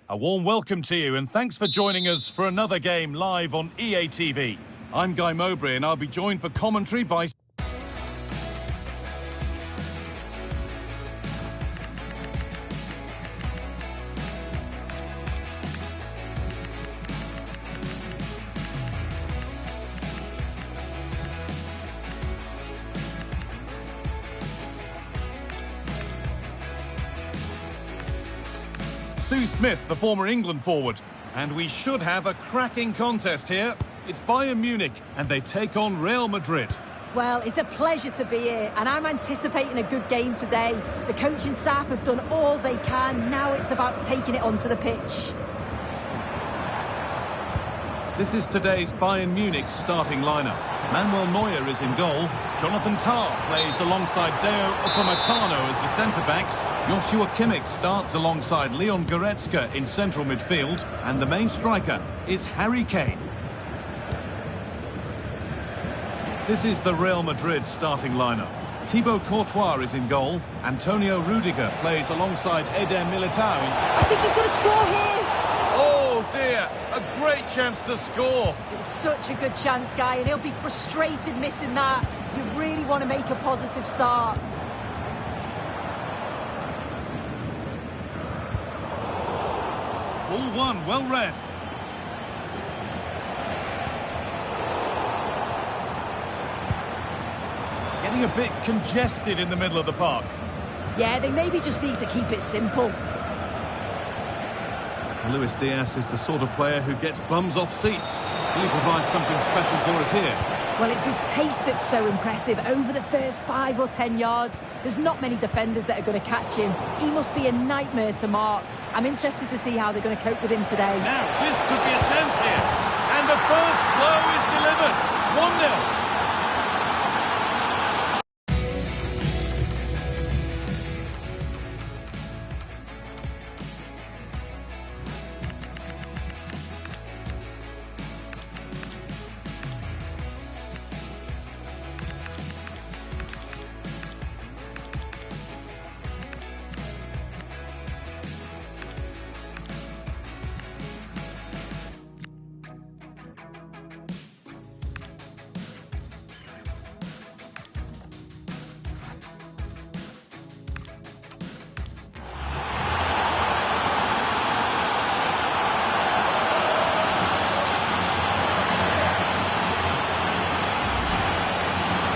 A warm welcome to you, and thanks for joining us for another game live on EA TV. I'm Guy Mowbray, and I'll be joined for commentary by... Sue Smith, the former England forward. And we should have a cracking contest here. It's Bayern Munich, and they take on Real Madrid. Well, it's a pleasure to be here, and I'm anticipating a good game today. The coaching staff have done all they can. Now it's about taking it onto the pitch. This is today's Bayern Munich starting lineup. Manuel Neuer is in goal. Jonathan Tah plays alongside Deo Upamecano as the centre-backs. Joshua Kimmich starts alongside Leon Goretzka in central midfield. And the main striker is Harry Kane. This is the Real Madrid starting lineup. Thibaut Courtois is in goal. Antonio Rudiger plays alongside Eder Militao. I think he's going to score here. Oh dear, a great chance to score. It was such a good chance, Guy, and he'll be frustrated missing that. You really want to make a positive start. Ball one, well read. Getting a bit congested in the middle of the park. Yeah, they maybe just need to keep it simple. Luis Diaz is the sort of player who gets bums off seats. Will he provide something special for us here? Well, it's his pace that's so impressive. Over the first 5 or 10 yards, there's not many defenders that are going to catch him. He must be a nightmare to mark. I'm interested to see how they're going to cope with him today. Now, this could be a chance here. And the first blow is delivered. 1-0.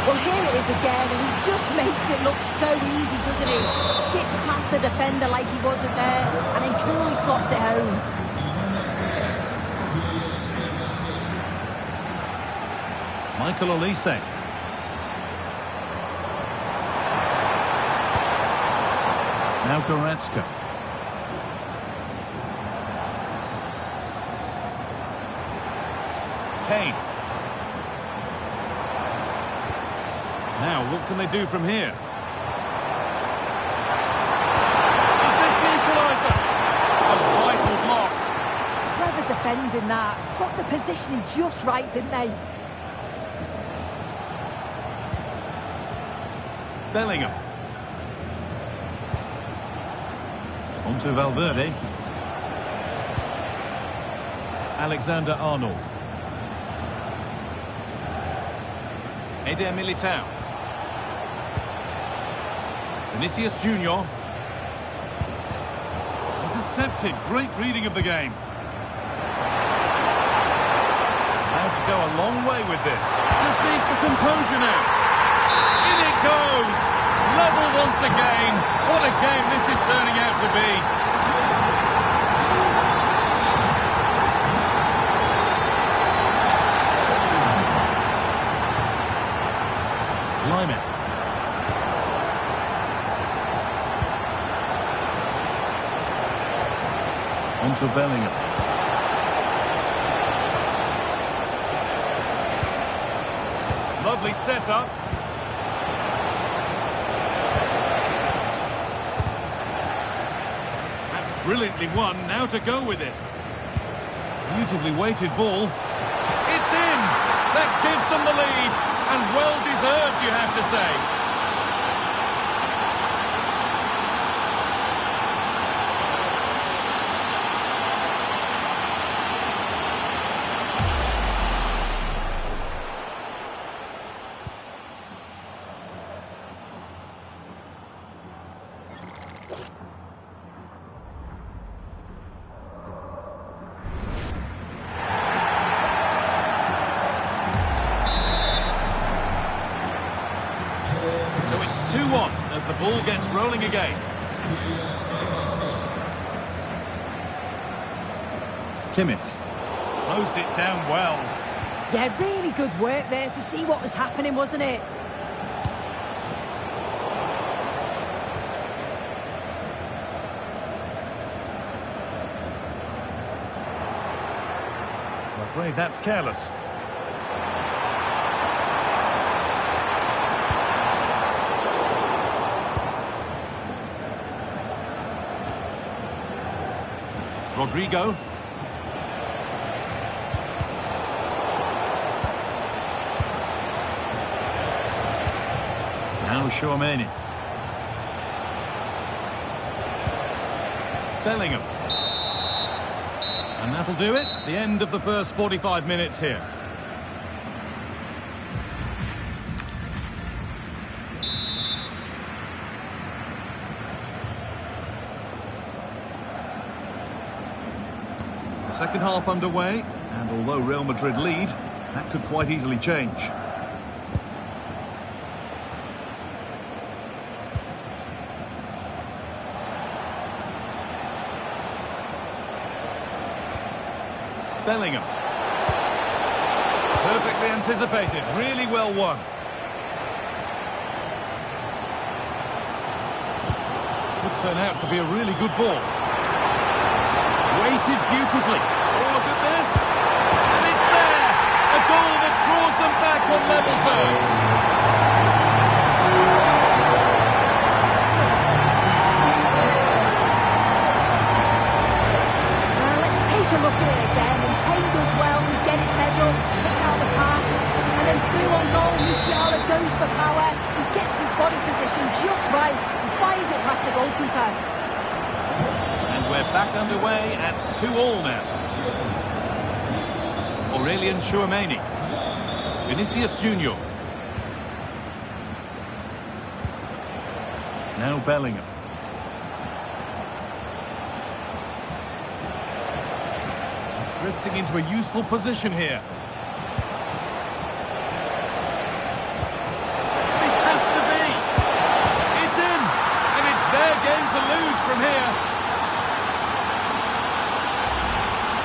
Well, here it is again, and he just makes it look so easy, doesn't he? Skips past the defender like he wasn't there, and then coolly slots it home. Michael Olise. Now Goretzka. Kane. Now, what can they do from here? Is this the equaliser? A vital block. Clever defending that. Got the positioning just right, didn't they? Bellingham. On to Valverde. Alexander-Arnold. Eder Militao. Vinicius Junior. Intercepted. Great reading of the game. How to go a long way with this. Just needs the composure now. In it goes. Level once again. What a game this is turning out to be. On to Bellingham. Lovely setup. That's brilliantly won. Now to go with it. Beautifully weighted ball. It's in! That gives them the lead. And well deserved, you have to say. So it's 2-1 as the ball gets rolling again. Kimmich closed it down well. Yeah, really good work there to see what was happening, wasn't it? I'm afraid that's careless. Rodrigo. Now Tchouaméni. Bellingham. And that'll do it. The end of the first 45 minutes here. The second half underway, and although Real Madrid lead, that could quite easily change. Bellingham. Perfectly anticipated, really well won. Could turn out to be a really good ball. Weighted beautifully. Oh, look at this. And it's there. A goal that draws them back on level terms. Now let's take a look at it again. And Kane does well to get his head up, pick out the pass, and then through on goal, Musiala goes for power. He gets his body position just right and fires it past the goalkeeper. We're back underway at 2-2 now. Aurelian Tchouaméni. Vinicius Junior. Now Bellingham. He's drifting into a useful position here. This has to be. It's in. And it's their game to lose from here.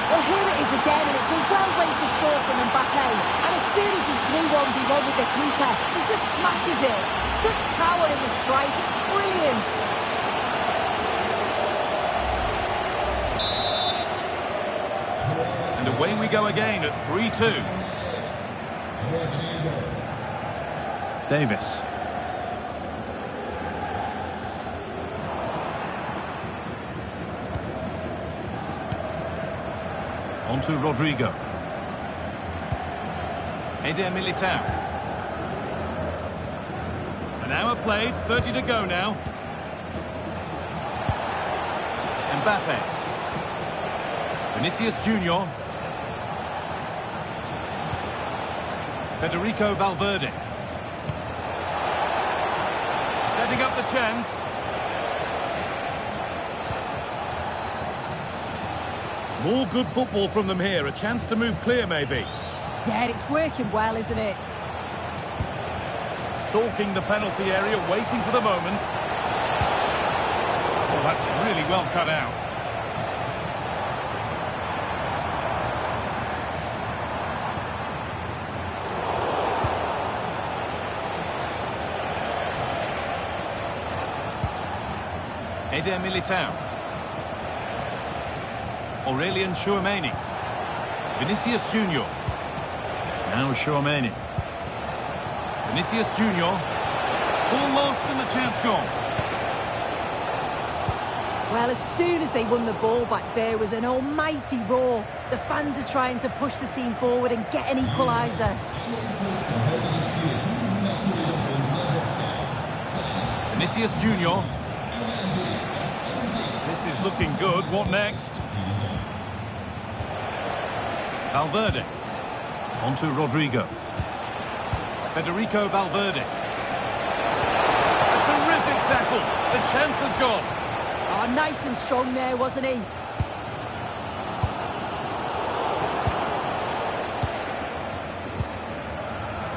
Well, here it is again, and it's a well-weighted ball from Mbappe. And as soon as he's 3-1v1 with the keeper, he just smashes it. Such power in the strike, it's brilliant. And away we go again at 3-2. Davis. On to Rodrigo. Eder Militao. An hour played, 30 to go now. Mbappe. Vinicius Junior. Federico Valverde. Setting up the chance. More good football from them here. A chance to move clear, maybe. Yeah, it's working well, isn't it? Stalking the penalty area, waiting for the moment. Oh, that's really well cut out. Eder Militao. Aurelian Chouameni. Vinicius Junior. Now Chouameni. Vinicius Junior. Ball lost and the chance gone. Well, as soon as they won the ball back, there was an almighty roar. The fans are trying to push the team forward and get an equaliser. Vinicius Junior. This is looking good. What next? Valverde. On to Rodrigo. Federico Valverde. A terrific tackle. The chance has gone. Oh, nice and strong there, wasn't he?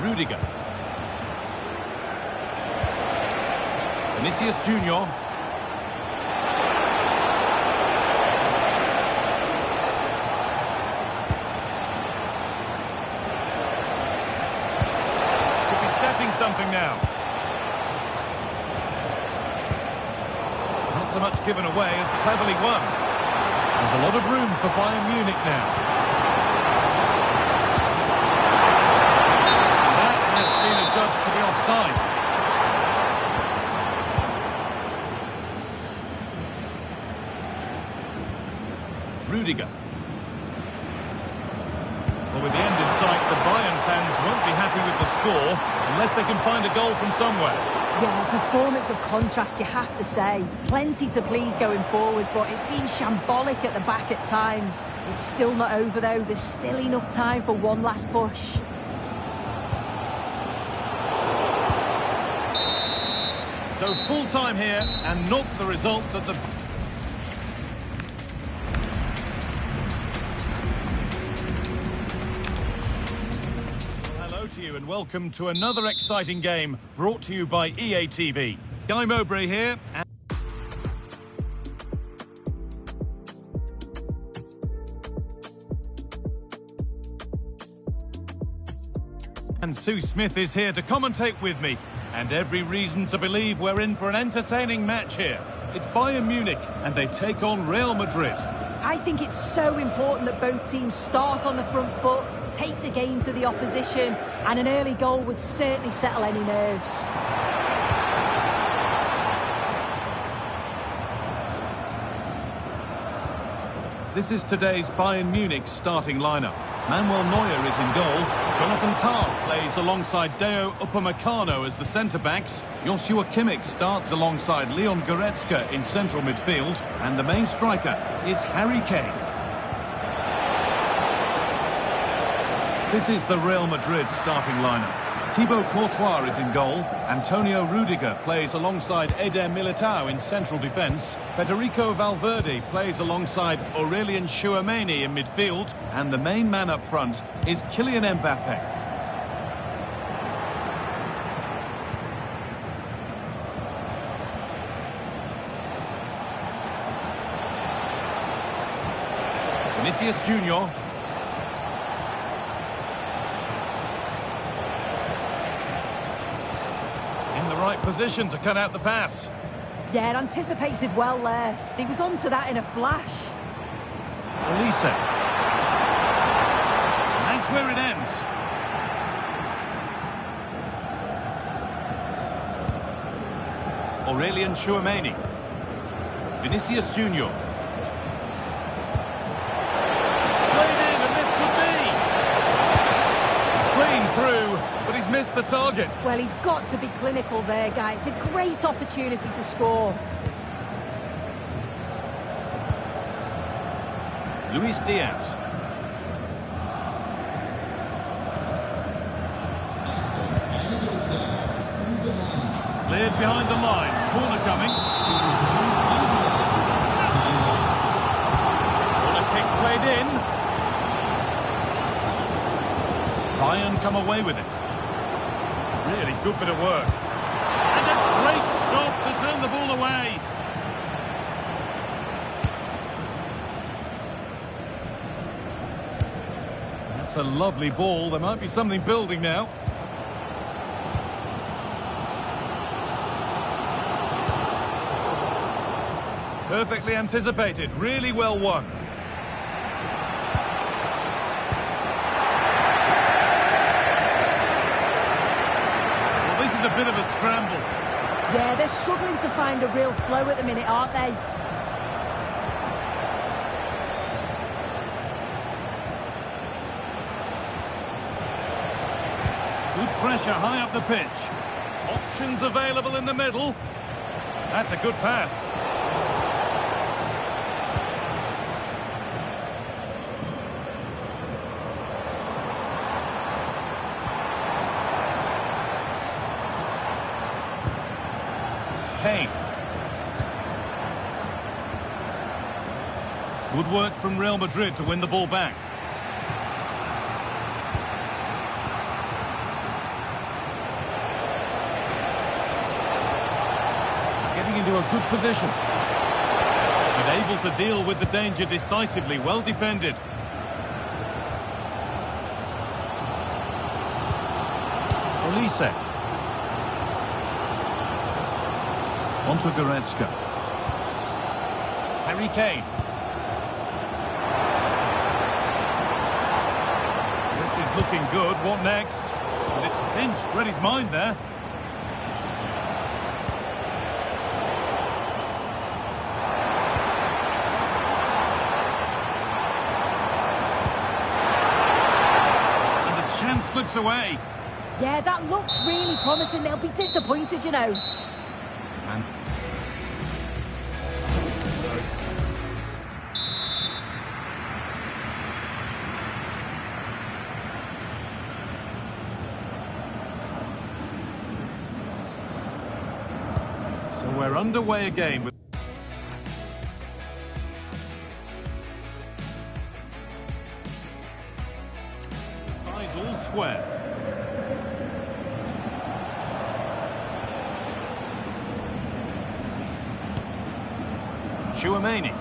Rudiger. Vinicius Junior. Could be setting something now. Not so much given away as cleverly won. There's a lot of room for Bayern Munich now. That has been adjudged to be offside. Rudiger. Well, with the end in sight, the Bayern fans won't be happy with the score unless they can find a goal from somewhere. Yeah, performance of contrast, you have to say. Plenty to please going forward, but it's been shambolic at the back at times. It's still not over, though. There's still enough time for one last push. So full time here, and not the result that the... Hello to you and welcome to another exciting game brought to you by EA TV. Guy Mowbray here. And Sue Smith is here to commentate with me. And every reason to believe we're in for an entertaining match here. It's Bayern Munich and they take on Real Madrid. I think it's so important that both teams start on the front foot, take the game to the opposition, and an early goal would certainly settle any nerves. This is today's Bayern Munich starting lineup. Manuel Neuer is in goal. Jonathan Tah plays alongside Deo Upamecano as the centre-backs. Joshua Kimmich starts alongside Leon Goretzka in central midfield. And the main striker is Harry Kane. This is the Real Madrid starting lineup. Thibaut Courtois is in goal. Antonio Rudiger plays alongside Eder Militao in central defence. Federico Valverde plays alongside Aurelian Chouameni in midfield. And the main man up front is Kylian Mbappe. Vinicius Junior. Right position to cut out the pass. Yeah, anticipated well there. He was onto that in a flash. Elise. And that's where it ends. Aurelian Chouameni. Vinicius Junior. Played in, and this could be clean through. But he's missed the target. Well, he's got to be clinical there, guys. It's a great opportunity to score. Luis Diaz. Cleared behind the line. Corner coming. Corner kick played in. Bayern come away with it. Really good bit of work. And a great stop to turn the ball away. That's a lovely ball. There might be something building now. Perfectly anticipated. Really well won. bit of a scramble. Yeah, they're struggling to find a real flow at the minute, aren't they? Good pressure high up the pitch. Options available in the middle. That's a good pass. Kane. Good work from Real Madrid to win the ball back. Getting into a good position. But able to deal with the danger decisively, well defended. Olise. On to Goretzka. Harry Kane. This is looking good. What next? And it's pinched. Read his mind there. And the chance slips away. Yeah, that looks really promising. They'll be disappointed, you know. And so we're underway again with sides all square. Tchouaméni.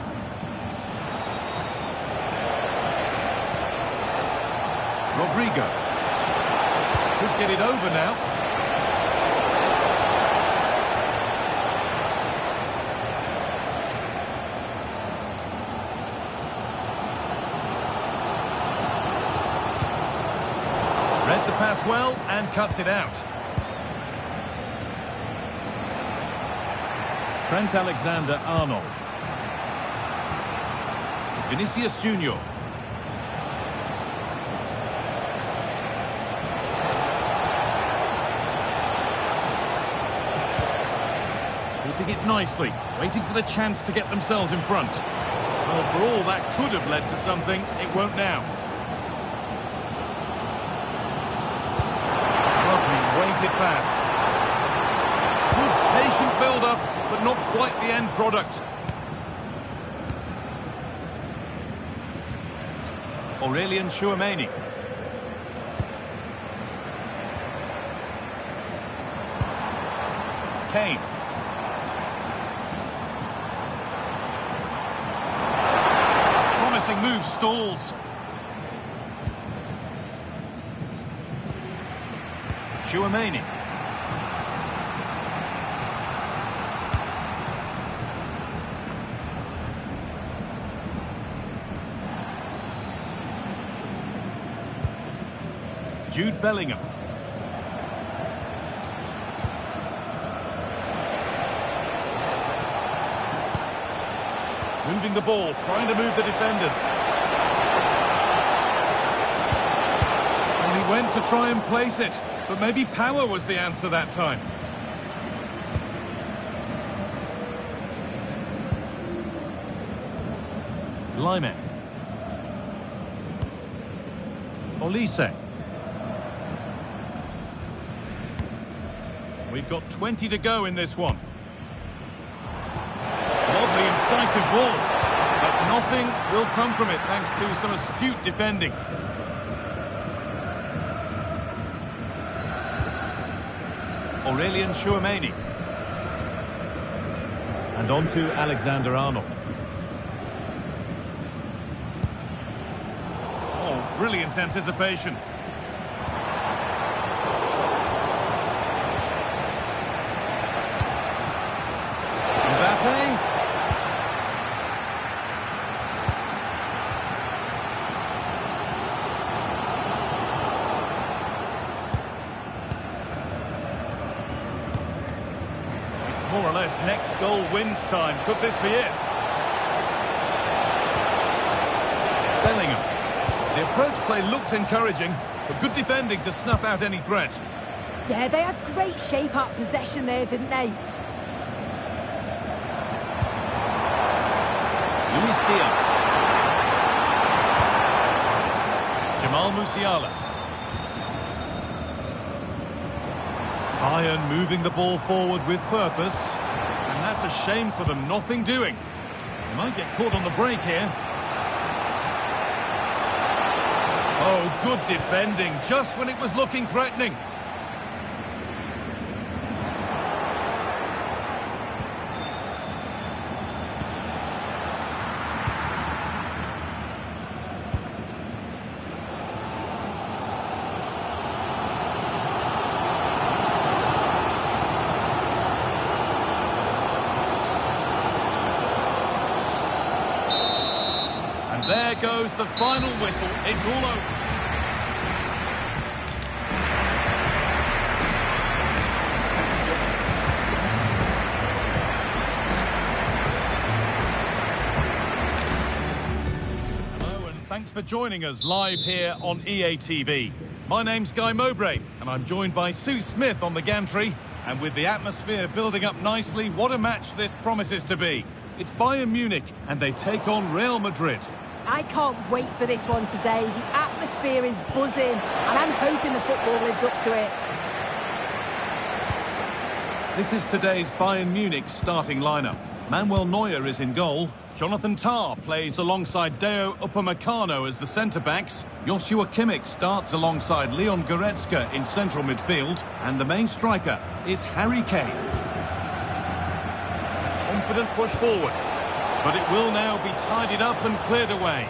Rodrigo. Could get it over now. Read the pass well and cuts it out. Trent Alexander-Arnold. Vinicius Junior. Keeping it nicely, waiting for the chance to get themselves in front. Well, for all that could have led to something, it won't now. Lovely weighted pass. Good patient build-up, but not quite the end product. Aurelien Tchouaméni. Kane. Promising move stalls. Tchouaméni. Jude Bellingham. Moving the ball, trying to move the defenders. And he went to try and place it, but maybe power was the answer that time. Lyman. Olise. We've got 20 to go in this one. Lovely, incisive ball. But nothing will come from it thanks to some astute defending. Aurelien Tchouaméni. And on to Alexander-Arnold. Oh, brilliant anticipation. more or less next goal wins time. Could this be it? Bellingham. The approach play looked encouraging, but good defending to snuff out any threat. Yeah, they had great shape up possession there, didn't they? Luis Diaz. Jamal Musiala. Bayern moving the ball forward with purpose. And that's a shame for them, nothing doing. They might get caught on the break here. Oh, good defending, just when it was looking threatening. There goes the final whistle. It's all over. Hello and thanks for joining us live here on EA TV. My name's Guy Mowbray and I'm joined by Sue Smith on the gantry. And with the atmosphere building up nicely, what a match this promises to be. It's Bayern Munich and they take on Real Madrid. I can't wait for this one today. The atmosphere is buzzing, and I'm hoping the football lives up to it. This is today's Bayern Munich starting lineup. Manuel Neuer is in goal. Jonathan Tah plays alongside Deo Upamecano as the centre-backs. Joshua Kimmich starts alongside Leon Goretzka in central midfield. And the main striker is Harry Kane. Confident push forward. But it will now be tidied up and cleared away.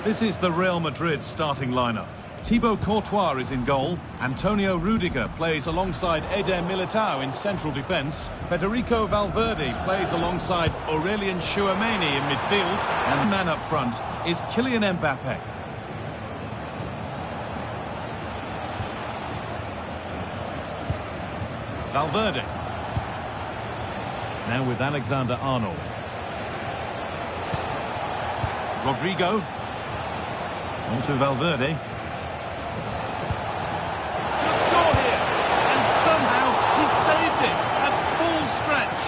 This is the Real Madrid starting lineup. Thibaut Courtois is in goal. Antonio Rudiger plays alongside Eder Militao in central defence. Federico Valverde plays alongside Aurelien Tchouameni in midfield. And the man up front is Kylian Mbappe. Valverde. Now with Alexander-Arnold. Rodrigo. On to Valverde. Should score here. And somehow he's saved it at full stretch.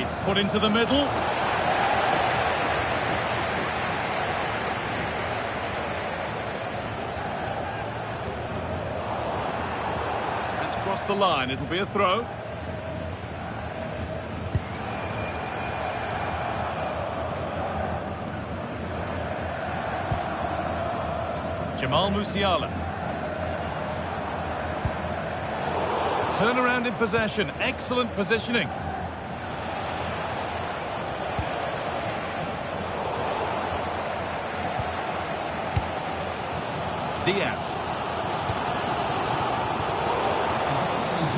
It's put into the middle. Across the line, it'll be a throw. Jamal Musiala. Turnaround in possession, excellent positioning. Diaz.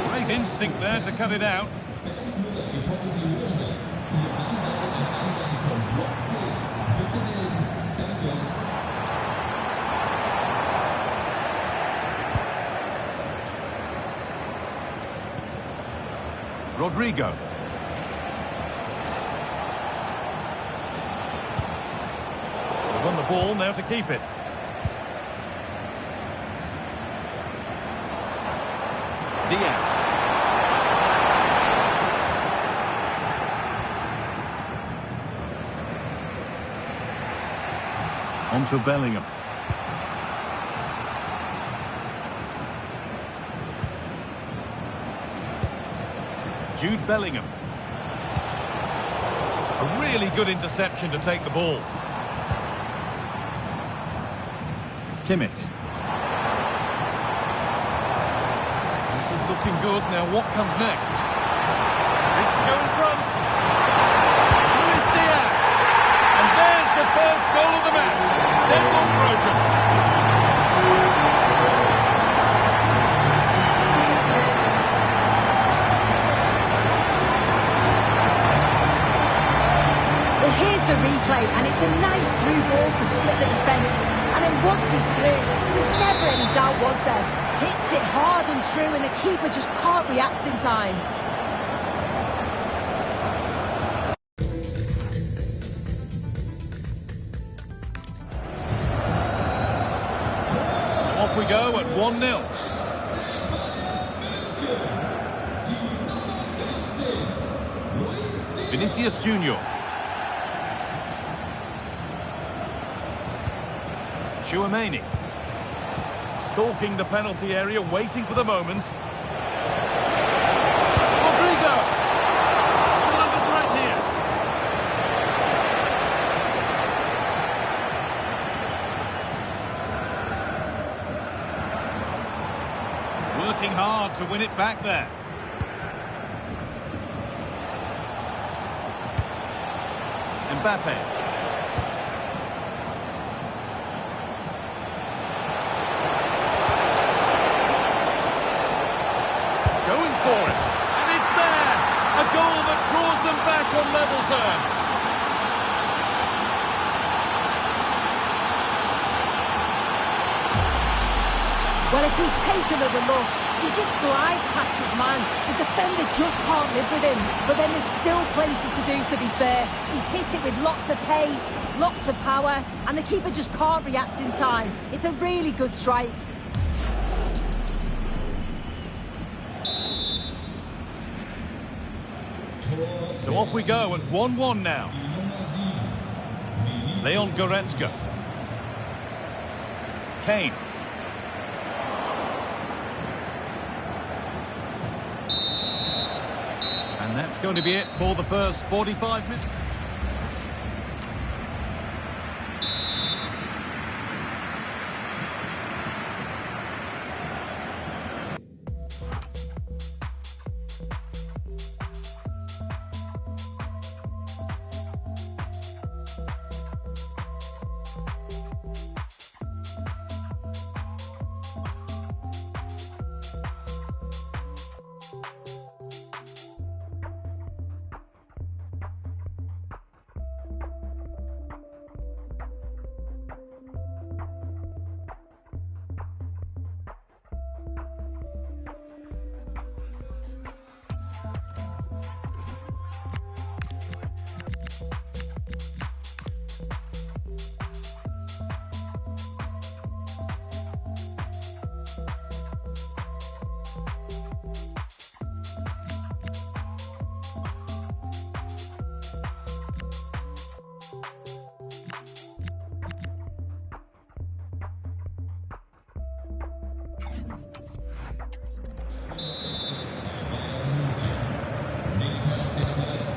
Great instinct there to cut it out. Rodrigo. They've won the ball, now to keep it. Diaz. On to Bellingham. Jude Bellingham. A really good interception to take the ball. Kimmich. This is looking good. Now what comes next? It's to go in front. Luis Diaz. And there's the first goal of the match. Deadlock broken. Well, here's the replay, and it's a nice through ball to split the defence. And then once he's through, there's never any doubt, was there? Hits it hard and true, and the keeper just can't react in time. So off we go at 1-0. Vinicius Junior. Chouameni. Stalking the penalty area, waiting for the moment. Rodrigo! Still under threat here. Working hard to win it back there. Mbappe. Going for it, and it's there! A goal that draws them back on level terms. Well, if we take another look, he just glides past his man. The defender just can't live with him. But then there's still plenty to do, to be fair. He's hit it with lots of pace, lots of power, and the keeper just can't react in time. It's a really good strike. So off we go at 1-1 now. Leon Goretzka. Kane. And that's going to be it for the first 45 minutes.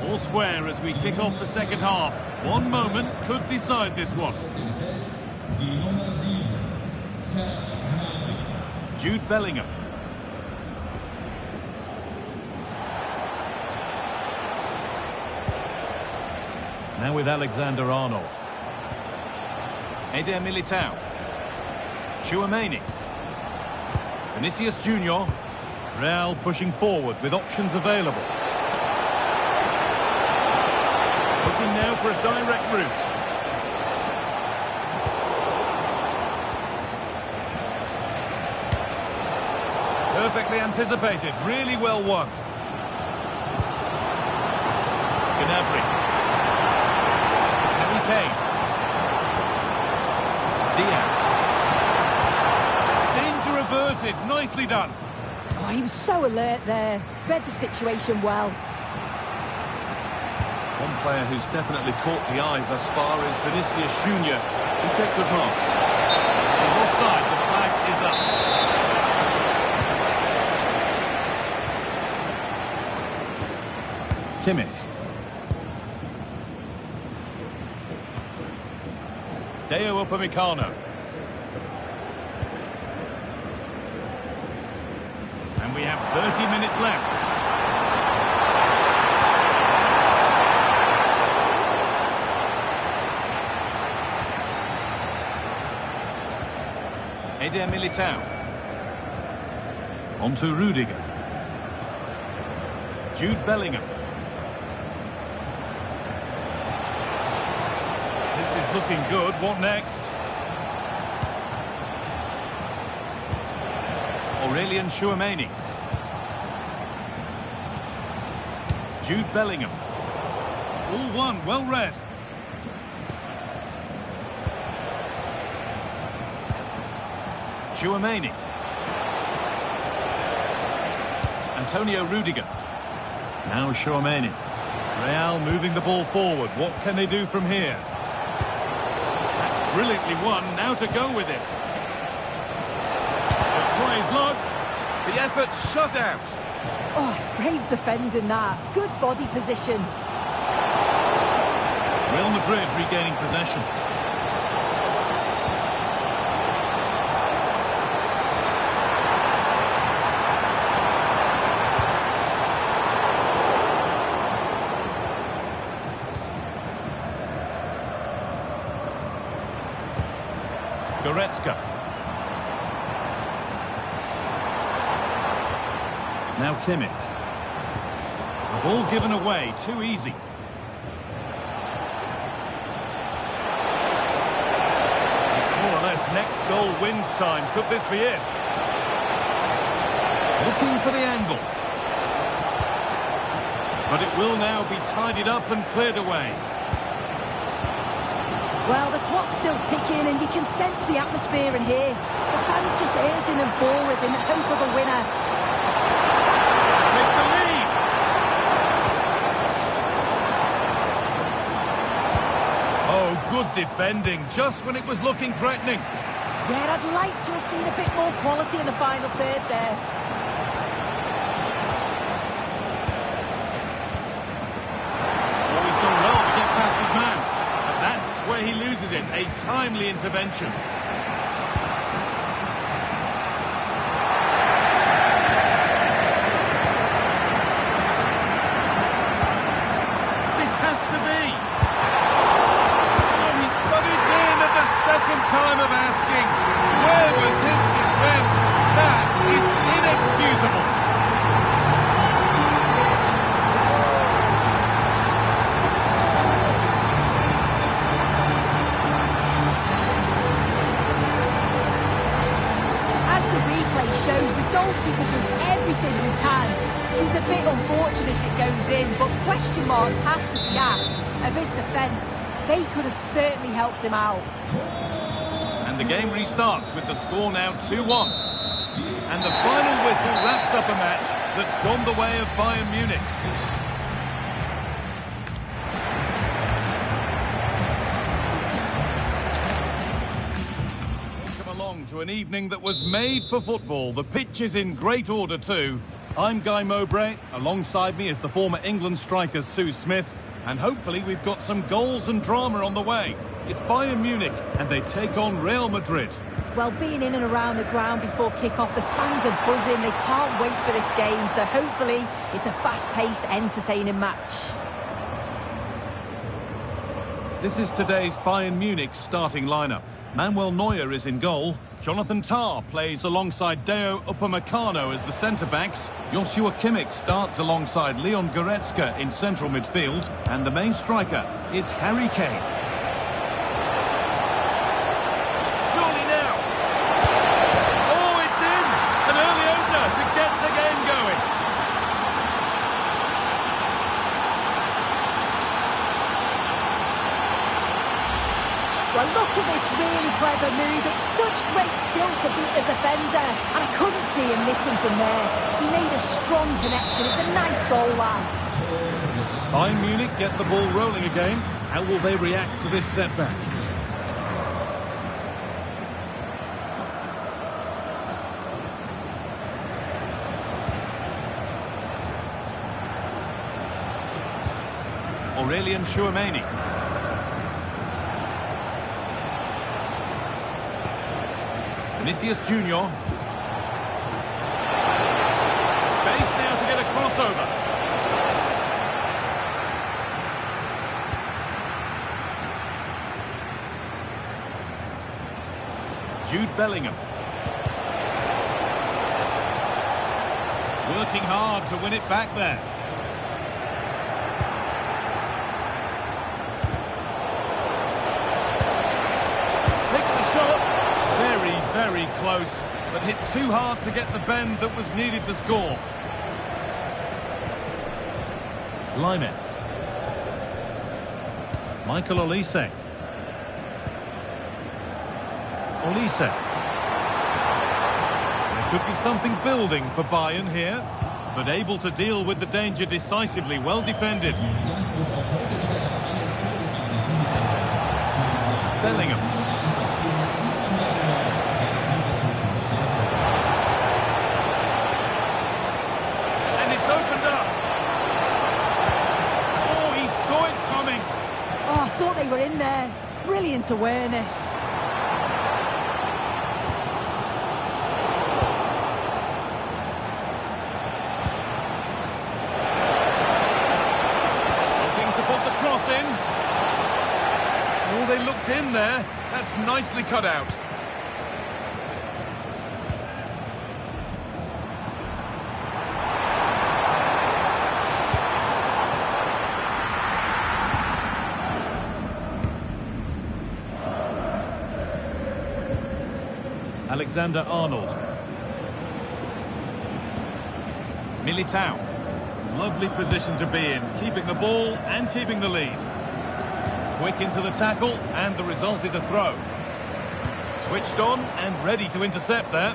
All square as we kick off the second half. One moment could decide this one. Jude Bellingham. Now with Alexander-Arnold. Eder Militao. Chouameni. Vinicius Junior. Real pushing forward with options available. Looking now for a direct route. Perfectly anticipated, really well won. Gnabry. Harry Kane. Diaz. Danger averted, nicely done. Oh, he was so alert there. Read the situation well. One player who's definitely caught the eye thus far is Vinicius Junior, who picked good marks. He's offside, the flag is up. Kimmich. Deo Upamecano. And we have 30 minutes left. Eder Militao. On to Rudiger. Jude Bellingham. This is looking good. What next? Aurelian Chouameni. Jude Bellingham. All one, well read. Chouameni. Antonio Rudiger. Now Chouameni. Real moving the ball forward. What can they do from here? That's brilliantly won. Now to go with it. They'll try his luck. The effort shut out. Oh, it's brave defending that. Good body position. Real Madrid regaining possession. Goretzka. Now Kimmich. The ball given away, too easy. It's more or less next goal wins time. Could this be it? Looking for the angle. But it will now be tidied up and cleared away. Well, the clock's still ticking and you can sense the atmosphere in here. The fans just urging them forward in the hope of a winner. Take the lead. Oh, good defending, just when it was looking threatening. Yeah, I'd like to have seen a bit more quality in the final third there. Oh, he's done well to get past his man. But that's where he loses it. A timely intervention. This has to be. Oh, he's put it in at the second time of asking. Where was his defence? That is inexcusable. As the replay shows, the goalkeeper does everything he can. He's a bit unfortunate it goes in, but question marks have to be asked of his defence. They could have certainly helped him out. And the game restarts with the score now 2-1. And the final whistle wraps up a match that's gone the way of Bayern Munich. Welcome along to an evening that was made for football. The pitch is in great order too. I'm Guy Mowbray. Alongside me is the former England striker Sue Smith. And hopefully we've got some goals and drama on the way. It's Bayern Munich and they take on Real Madrid. Well, being in and around the ground before kick-off, the fans are buzzing. They can't wait for this game, so hopefully it's a fast-paced, entertaining match. This is today's Bayern Munich starting lineup. Manuel Neuer is in goal. Jonathan Tah plays alongside Deo Upamecano as the centre-backs. Joshua Kimmich starts alongside Leon Goretzka in central midfield. And the main striker is Harry Kane. Surely now. Oh, it's in! An early opener to get the game going. Well, look at this really clever move. It's such great skill to beat the defender. And I couldn't see him missing from there. He made a strong connection. It's a nice goal, that. Bayern Munich get the ball rolling again. How will they react to this setback? Aurelian Chouameni. Vinicius Junior. Space now to get a crossover. Jude Bellingham. Working hard to win it back there. Takes the shot. Very, very close. but hit too hard to get the bend that was needed to score. Lyman. Michael Olise. Olise. There could be something building for Bayern here, but able to deal with the danger decisively. Well defended. Bellingham. And it's opened up. Oh, he saw it coming. Oh, I thought they were in there. Brilliant awareness. Looking to put the cross in. Oh, they looked in there. That's nicely cut out. Alexander-Arnold. Militao. Lovely position to be in, keeping the ball and keeping the lead. Quick into the tackle, and the result is a throw. Switched on and ready to intercept there.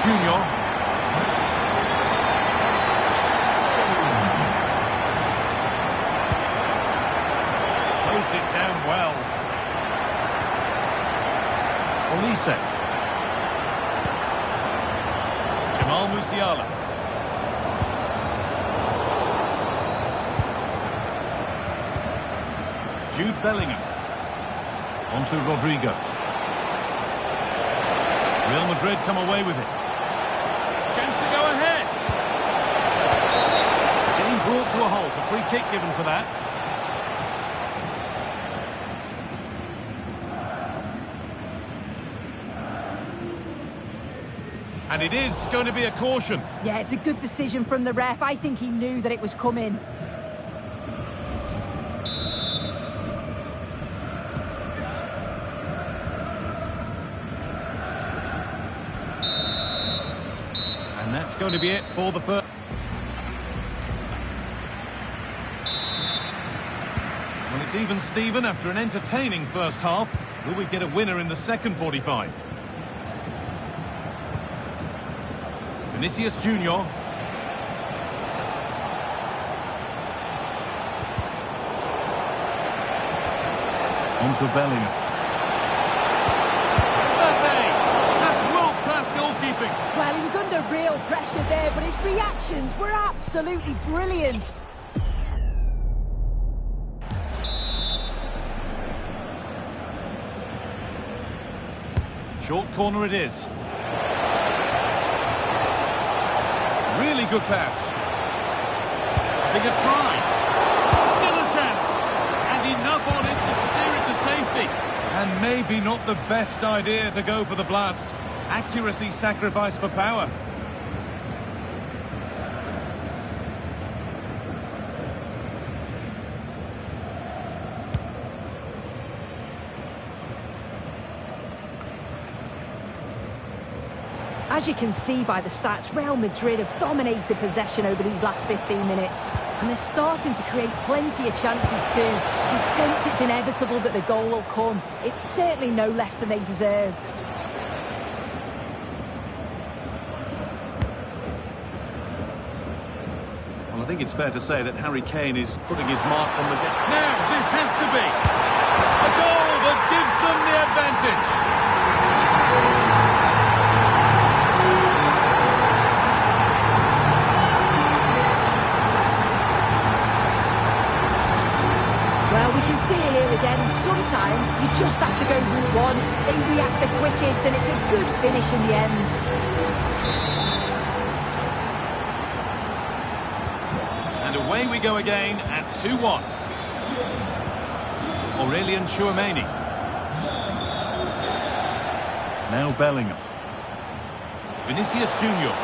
Junior. Closed it down well. Olise. Jamal Musiala. Jude Bellingham. Onto Rodrigo. Real Madrid come away with it. Chance to go ahead. Getting brought to a halt. A free kick given for that. And it is going to be a caution. Yeah, it's a good decision from the ref. I think he knew that it was coming. And that's going to be it for the first. Well, it's even Steven after an entertaining first half. Will we get a winner in the second 45? Vinicius Junior. Onto Bellingham. That's world-class goalkeeping. Well, he was under real pressure there, but his reactions were absolutely brilliant. Short corner it is. Really good pass. Bigger try. Still a chance. And enough on it to steer it to safety. And maybe not the best idea to go for the blast. Accuracy sacrificed for power. As you can see by the stats, Real Madrid have dominated possession over these last 15 minutes. And they're starting to create plenty of chances too. You sense it's inevitable that the goal will come. It's certainly no less than they deserve. Well, I think it's fair to say that Harry Kane is putting his mark on the game. Now, this has to be a goal that gives them the advantage. Well, we can see it here again. Sometimes you just have to go route one. They react the quickest, and it's a good finish in the end. And a Away we go again at 2-1. Aurelian Tchouameni. Now Bellingham. Vinicius Junior.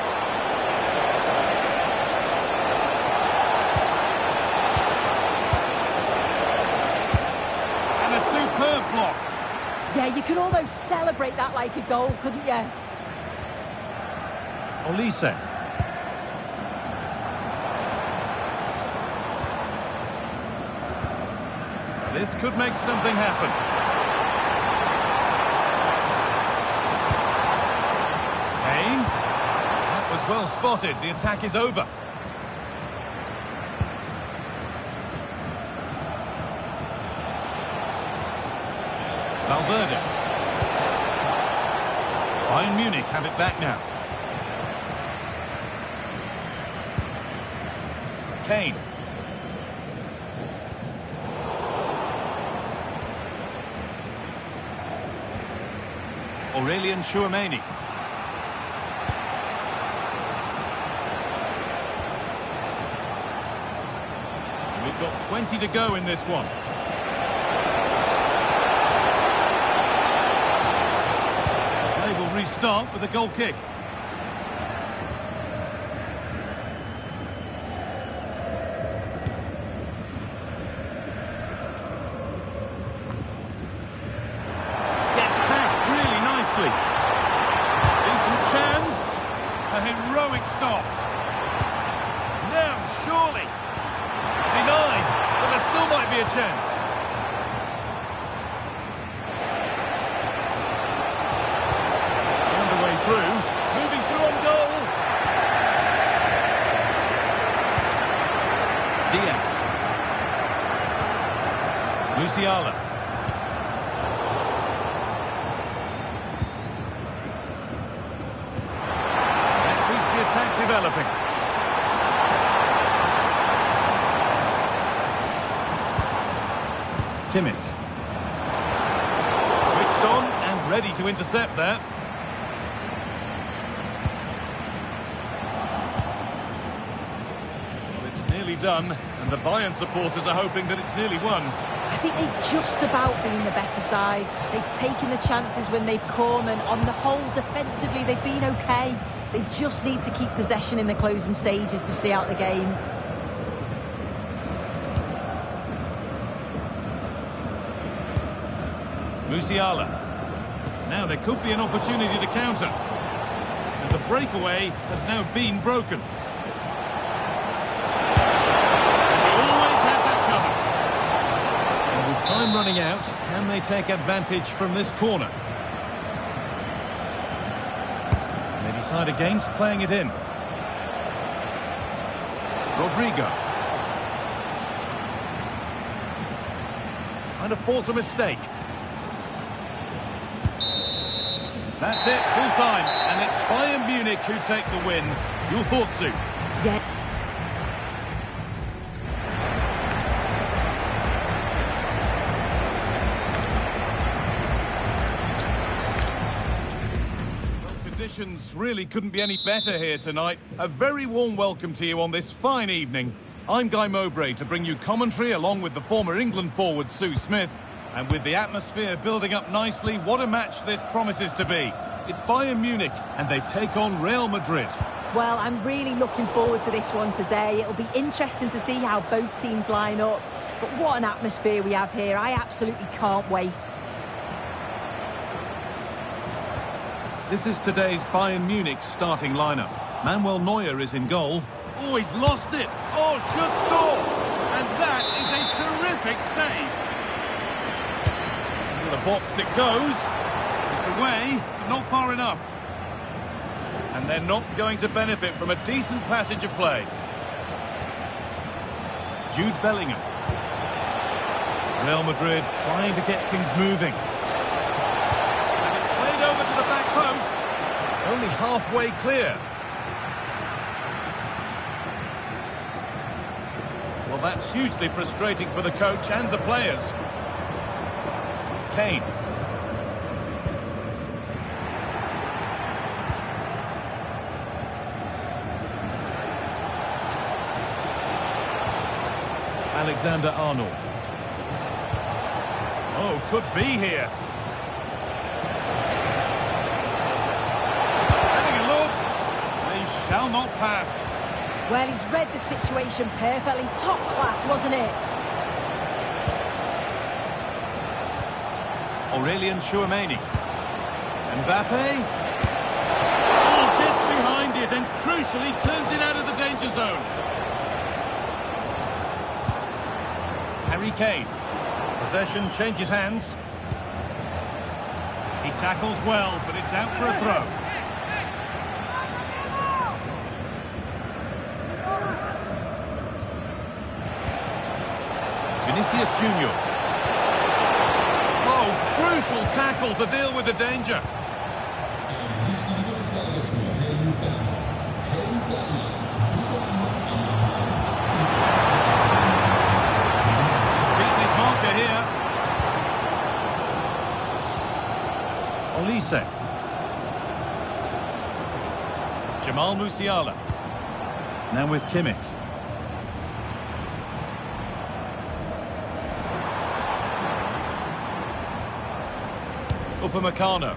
And a superb block. Yeah, you could almost celebrate that like a goal, couldn't you? Olise. This could make something happen. Kane. That was well spotted. The attack is over. Valverde. Bayern Munich have it back now. Kane. Aurelian Tchouameni. We've got 20 to go in this one. They will restart with a goal kick. Decent chance. A heroic stop. Now, surely. Denied, but there still might be a chance. Found a way through. Moving through on goal. Diaz. Musiala. Developing. Kimmich. Switched on and ready to intercept there. Well, it's nearly done, and the Bayern supporters are hoping that it's nearly won. I think they've just about been the better side. They've taken the chances when they've come, and on the whole, defensively, they've been okay. They just need to keep possession in the closing stages to see out the game. Musiala. Now there could be an opportunity to counter. And the breakaway has now been broken. He always had that covered. And with time running out, can they take advantage from this corner? Decide against playing it in. Rodrigo. Trying to force a mistake. That's it, full time. And it's Bayern Munich who take the win. Your thoughts, Sue? Yeah. Conditions really couldn't be any better here tonight. A very warm welcome to you on this fine evening. I'm Guy Mowbray to bring you commentary along with the former England forward Sue Smith. And with the atmosphere building up nicely, what a match this promises to be. It's Bayern Munich and they take on Real Madrid. Well, I'm really looking forward to this one today. It'll be interesting to see how both teams line up. But what an atmosphere we have here. I absolutely can't wait. This is today's Bayern Munich starting lineup. Manuel Neuer is in goal. Oh, he's lost it. Oh, should score. And that is a terrific save. Into the box it goes. It's away, but not far enough. And they're not going to benefit from a decent passage of play. Jude Bellingham. Real Madrid trying to get things moving. Over to the back post. It's only halfway clear. Well, that's hugely frustrating for the coach and the players. Kane. Alexander-Arnold. Oh, could be here. Having a look. They shall not pass. Well, he's read the situation perfectly. Top class, wasn't it? Aurelien Chouameni. Mbappe. Oh, gets behind it and crucially turns it out of the danger zone. Harry Kane. Possession changes hands. He tackles well, but it's out for a throw. Vinicius Junior. Oh, crucial tackle to deal with the danger. Beaten his marker here. Olise. Jamal Musiala. Now with Kimmich. Upamecano.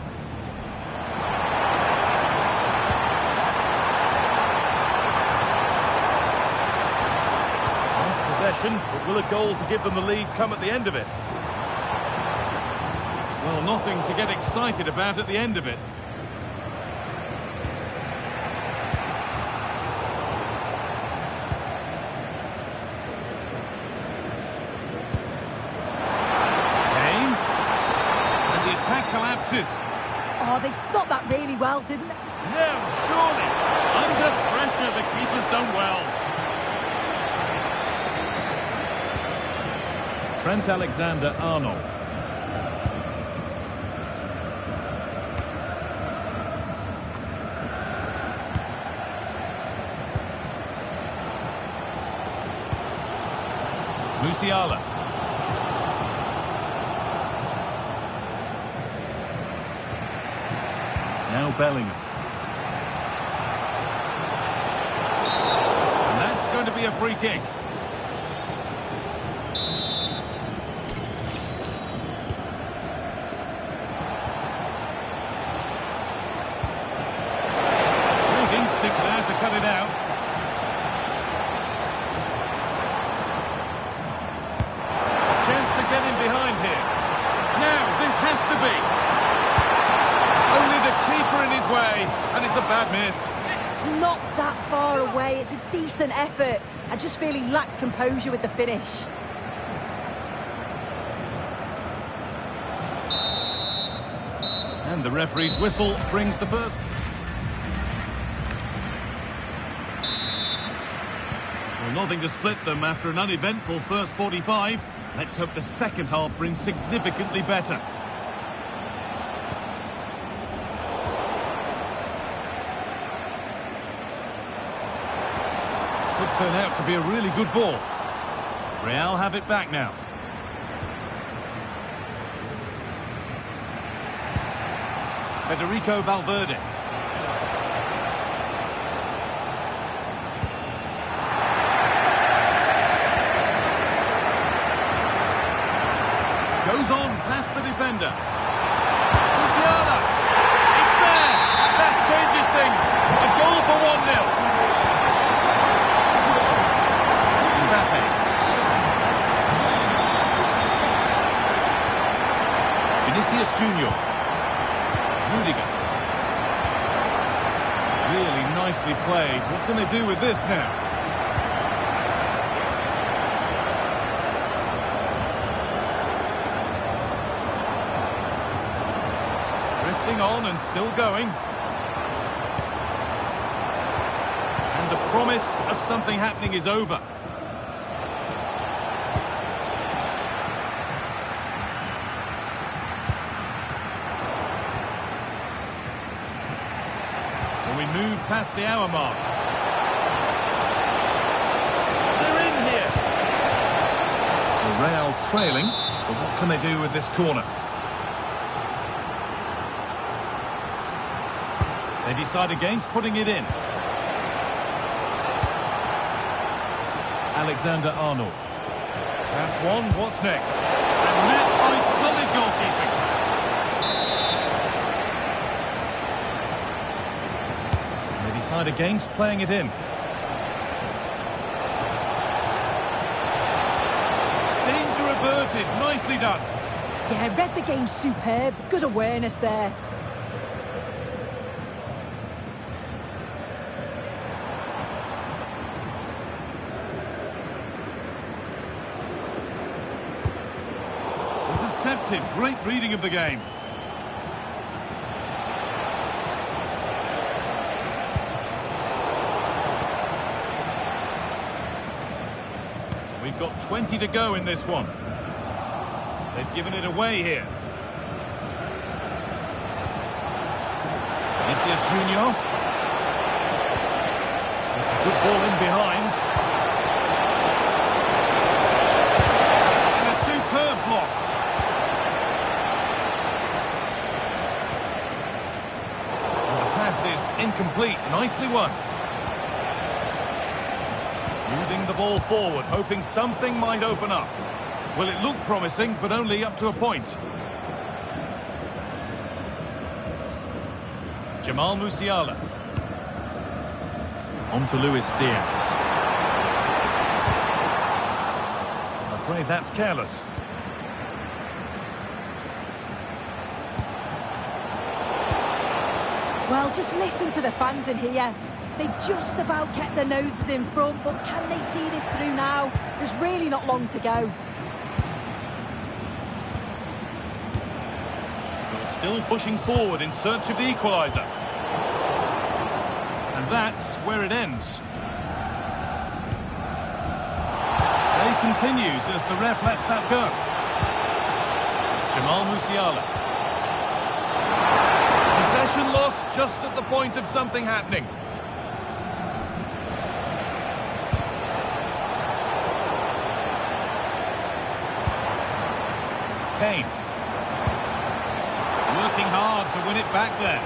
Lost possession, but will a goal to give them the lead come at the end of it? Well, nothing to get excited about at the end of it. Collapses. Oh, they stopped that really well, didn't they? No, surely. Under pressure, the keeper's done well. Trent Alexander-Arnold. Musiala. Now Bellingham. And that's going to be a free kick. Great instinct there to cut it out. A chance to get in behind here. Now, this has to be. Only the keeper in his way, and it's a bad miss. It's not that far away. It's a decent effort. I just feel he lacked composure with the finish. And the referee's whistle brings the first. Well, nothing to split them after an uneventful first 45. Let's hope the second half brings significantly better. Could turn out to be a really good ball. Real have it back now. Federico Valverde. Goes on past the defender. Musiala. It's there. That changes things. A goal for 1-0. Vinicius Junior. Rudiger. Really nicely played. What can they do with this now? Drifting on and still going. And the promise of something happening is over. We move past the hour mark. They're in here. The Real trailing, but what can they do with this corner? They decide against putting it in. Alexander-Arnold. That's one, what's next? And met by solid goalkeeping. They decide against playing it in. Danger averted, nicely done. Yeah, read the game superb. Good awareness there. Intercepted, great reading of the game. We've got 20 to go in this one. They've given it away here. Vinicius Junior. It's a good ball in behind. And a superb block. And the pass is incomplete. Nicely won. Moving the ball forward, hoping something might open up. Well, it looked promising, but only up to a point. Jamal Musiala. On to Luis Diaz. I'm afraid that's careless. Well, just listen to the fans in here. They've just about kept their noses in front, but can they see this through now? There's really not long to go. Still pushing forward in search of the equaliser. And that's where it ends. Play continues as the ref lets that go. Jamal Musiala. Possession lost just at the point of something happening. Kane. Working hard to win it back there.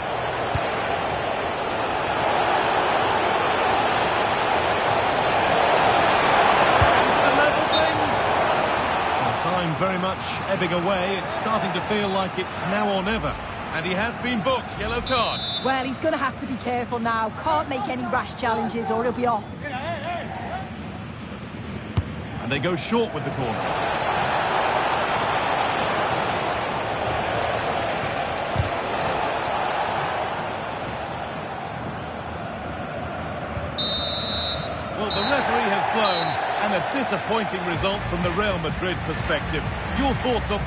Just to level things. The time very much ebbing away. It's starting to feel like it's now or never. And he has been booked. Yellow card. Well, he's going to have to be careful now. Can't make any rash challenges or he'll be off. And they go short with the corner. Well, the referee has blown, and a disappointing result from the Real Madrid perspective. Your thoughts on...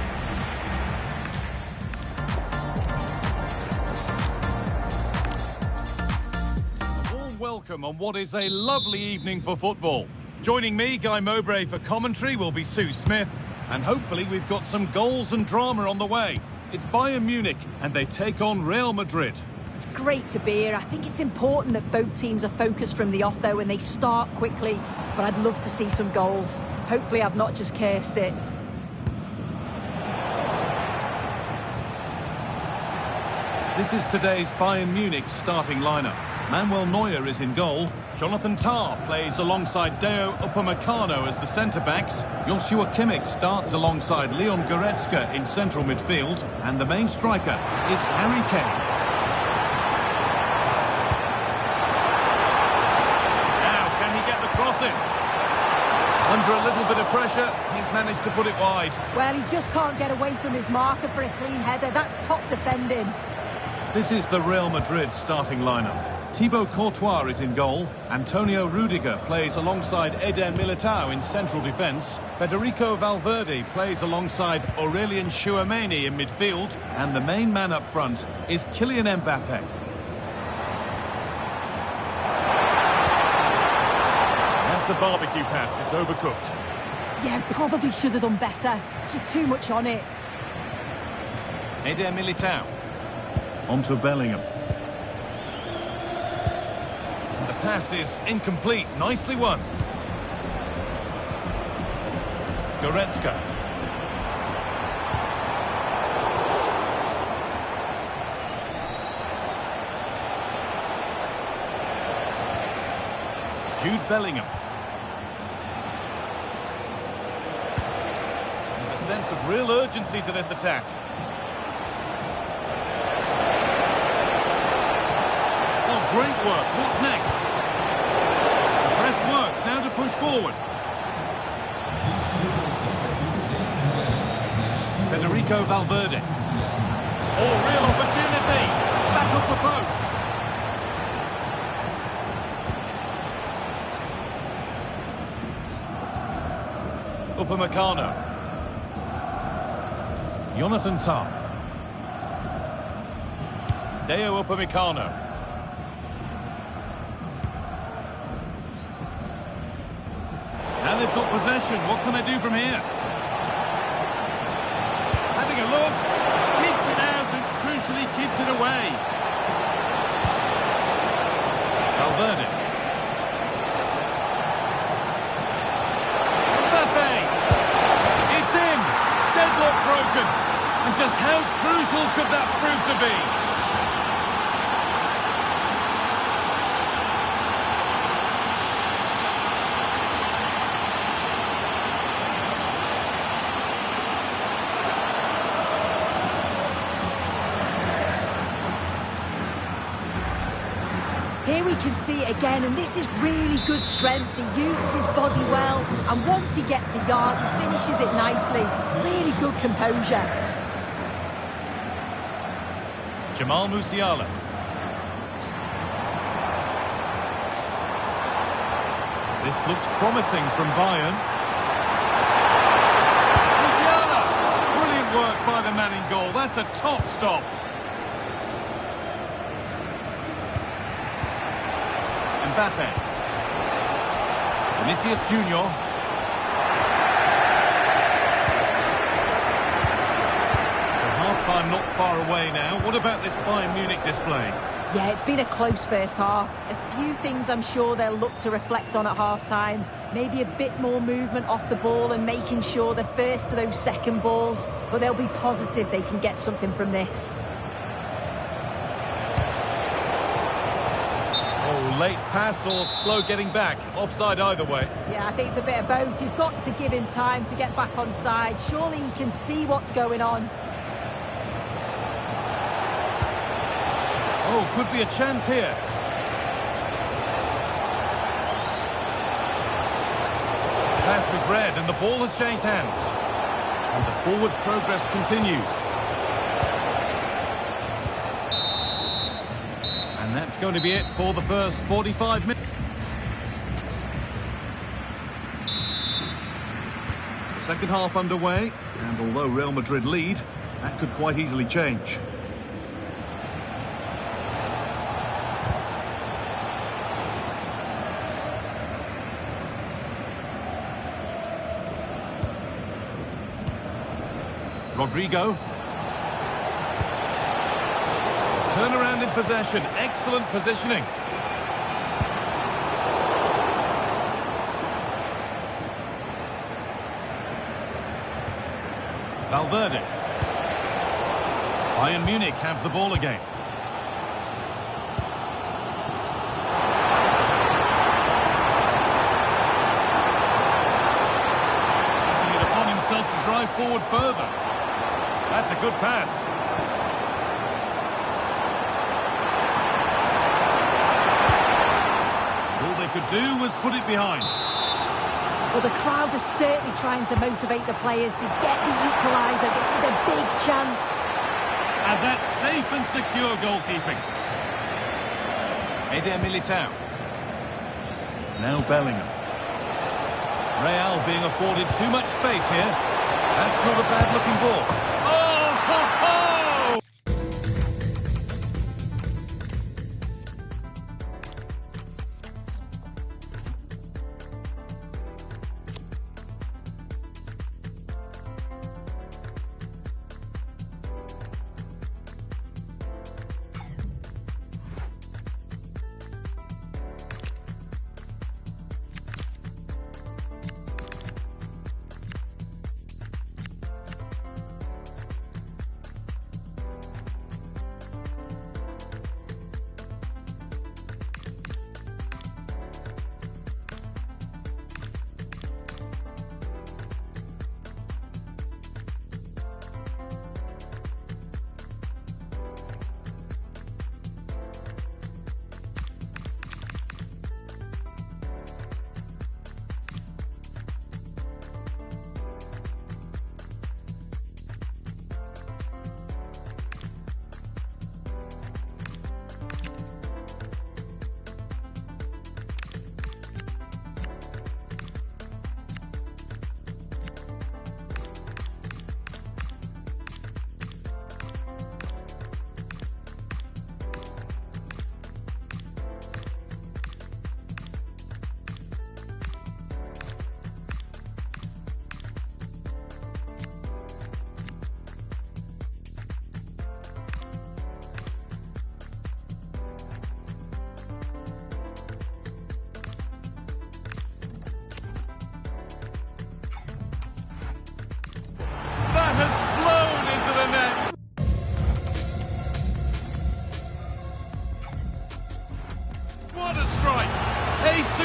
A warm welcome on what is a lovely evening for football. Joining me, Guy Mowbray, for commentary will be Sue Smith, and hopefully we've got some goals and drama on the way. It's Bayern Munich, and they take on Real Madrid. It's great to be here. I think it's important that both teams are focused from the off, though, and they start quickly. But I'd love to see some goals. Hopefully I've not just cursed it. This is today's Bayern Munich starting lineup. Manuel Neuer is in goal. Jonathan Tah plays alongside Deo Upamecano as the centre-backs. Joshua Kimmich starts alongside Leon Goretzka in central midfield. And the main striker is Harry Kane. Crossing. Under a little bit of pressure, he's managed to put it wide. Well, he just can't get away from his marker for a clean header. That's top defending. This is the Real Madrid starting lineup. Thibaut Courtois is in goal. Antonio Rudiger plays alongside Eder Militao in central defence. Federico Valverde plays alongside Aurelien Tchouameni in midfield. And the main man up front is Kylian Mbappe. It's a barbecue pass, it's overcooked. Yeah, probably should have done better. Just too much on it. Eder Militao. On to Bellingham. And the pass is incomplete, nicely won. Goretzka. Jude Bellingham. sense of real urgency to this attack. Oh, great work. What's next? The press works. Now to push forward. Federico Valverde. Oh, real opportunity. Back up the post. Upamecano. Jonathan Tah. Deo Upamecano. Now they've got possession. What can they do from here? Having a look. Keeps it out and crucially keeps it away. Valverde. It's in. Deadlock broken. And just how crucial could that prove to be? Here we can see it again, and this is really good strength. He uses his body well, and once he gets a yard, he finishes it nicely. Really good composure. Jamal Musiala. This looks promising from Bayern. Musiala! Brilliant work by the man in goal. That's a top stop. Mbappe. Vinicius Junior. So half-time not far away now. What about this Bayern Munich display? Yeah, it's been a close first half. A few things I'm sure they'll look to reflect on at half-time. Maybe a bit more movement off the ball and making sure they're first to those second balls. But they'll be positive they can get something from this. Late pass or slow getting back. Offside either way. Yeah, I think it's a bit of both. You've got to give him time to get back on side. Surely he can see what's going on. Oh, could be a chance here. Pass was read and the ball has changed hands. And the forward progress continues. And that's going to be it for the first 45 minutes. The second half underway, and although Real Madrid lead, that could quite easily change. Rodrigo. Turnaround in possession. Excellent positioning. Valverde. Bayern Munich have the ball again. Taking it upon himself to drive forward further. That's a good pass. Could do was put it behind. Well, the crowd is certainly trying to motivate the players to get the equaliser. This is a big chance. And that's safe and secure goalkeeping. Eder Militao. Now Bellingham. Real being afforded too much space here. That's not a bad looking ball. Oh, ho, ho!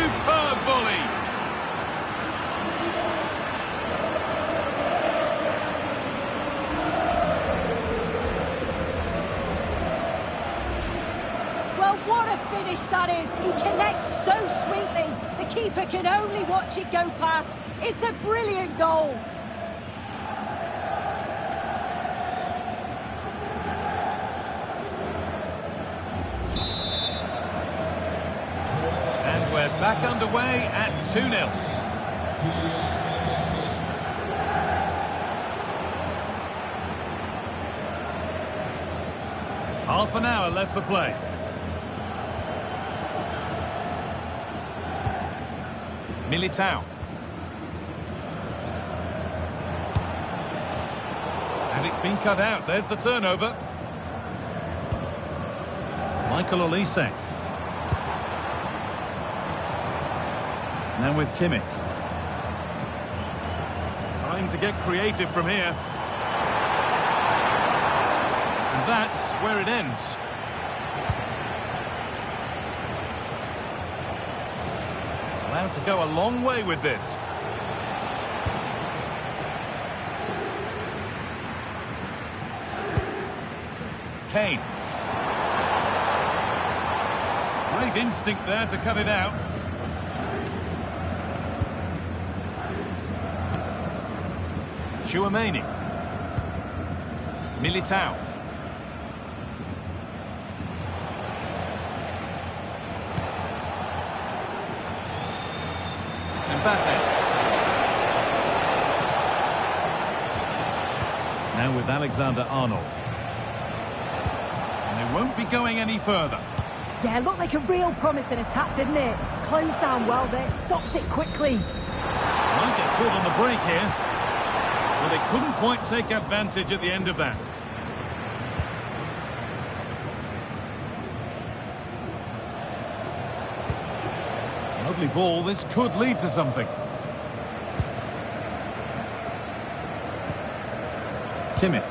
Superb volley. Well, what a finish that is. He connects so sweetly. The keeper can only watch it go past. It's a brilliant goal. And we're back underway at 2-0. Half an hour left for play. Militao. And it's been cut out. There's the turnover. Michael Olise. Now with Kimmich. Time to get creative from here. And that's where it ends. Allowed to go a long way with this. Kane. Great instinct there to cut it out. Tchouaméni. Militao. Mbappe. Now with Alexander-Arnold. And they won't be going any further. Yeah, looked like a real promising attack, didn't it? Closed down well there, stopped it quickly. Might get caught on the break here. Well, they couldn't quite take advantage at the end of that. Lovely ball. This could lead to something. Kimmich.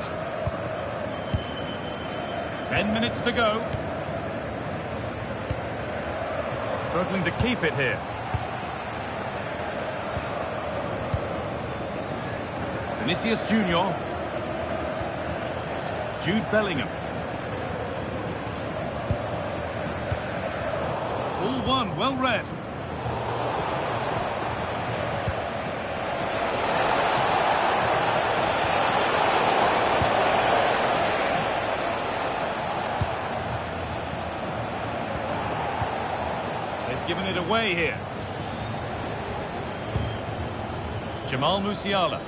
10 minutes to go. Struggling to keep it here. Vinicius Junior. Jude Bellingham. All one, well read. They've given it away here. Jamal Musiala.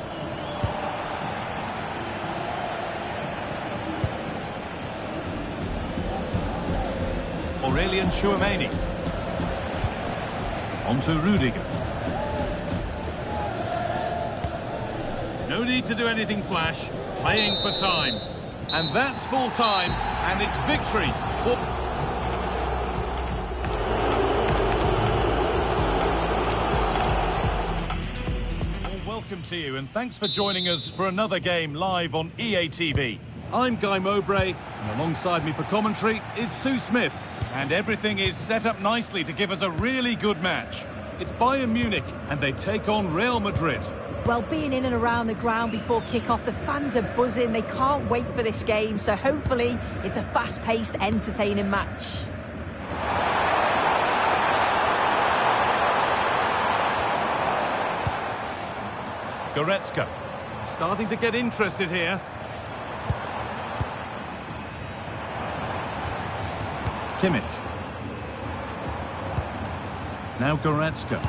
Aurelien Tchouaméni. On to Rudiger. No need to do anything flash. Playing for time. And that's full time. And it's victory for... Welcome to you, and thanks for joining us for another game live on EA TV. I'm Guy Mowbray, and alongside me for commentary is Sue Smith. And everything is set up nicely to give us a really good match. It's Bayern Munich, and they take on Real Madrid. Well, being in and around the ground before kick-off, the fans are buzzing. They can't wait for this game, so hopefully it's a fast-paced, entertaining match. Goretzka, starting to get interested here. Kimmich. Now Goretzka.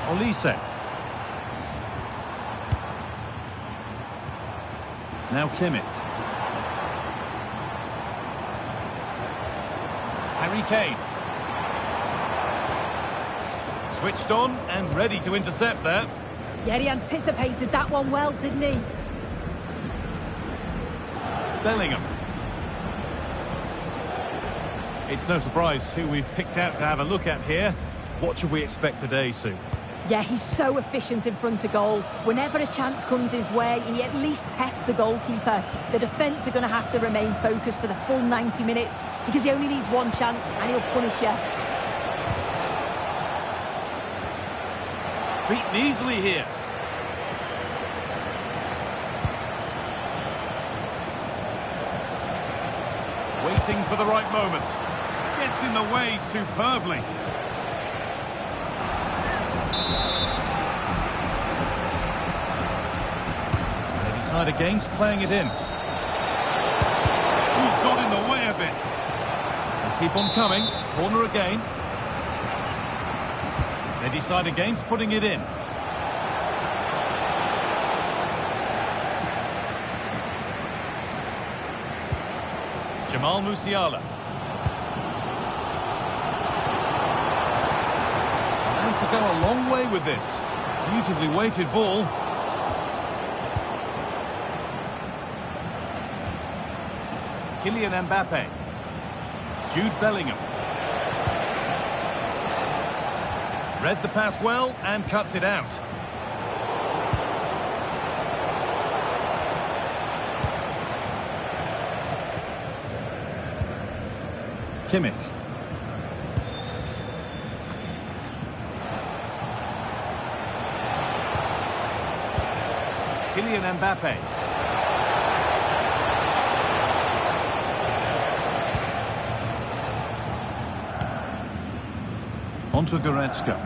Olise. Now Kimmich. Harry Kane. Switched on and ready to intercept there. Yeah, he anticipated that one well, didn't he? Bellingham. It's no surprise who we've picked out to have a look at here. What should we expect today, Sue? Yeah, he's so efficient in front of goal. Whenever a chance comes his way, he at least tests the goalkeeper. The defence are going to have to remain focused for the full 90 minutes because he only needs one chance and he'll punish you. beaten easily here. Waiting for the right moment. Gets in the way superbly. They decide against playing it in. Ooh, got in the way of it. They keep on coming. Corner again. They decide against putting it in. Jamal Musiala. And to go a long way with this. Beautifully weighted ball. Kylian Mbappe. Jude Bellingham. Read the pass well and cuts it out. Kimmich. Kylian Mbappe. Onto Goretzka.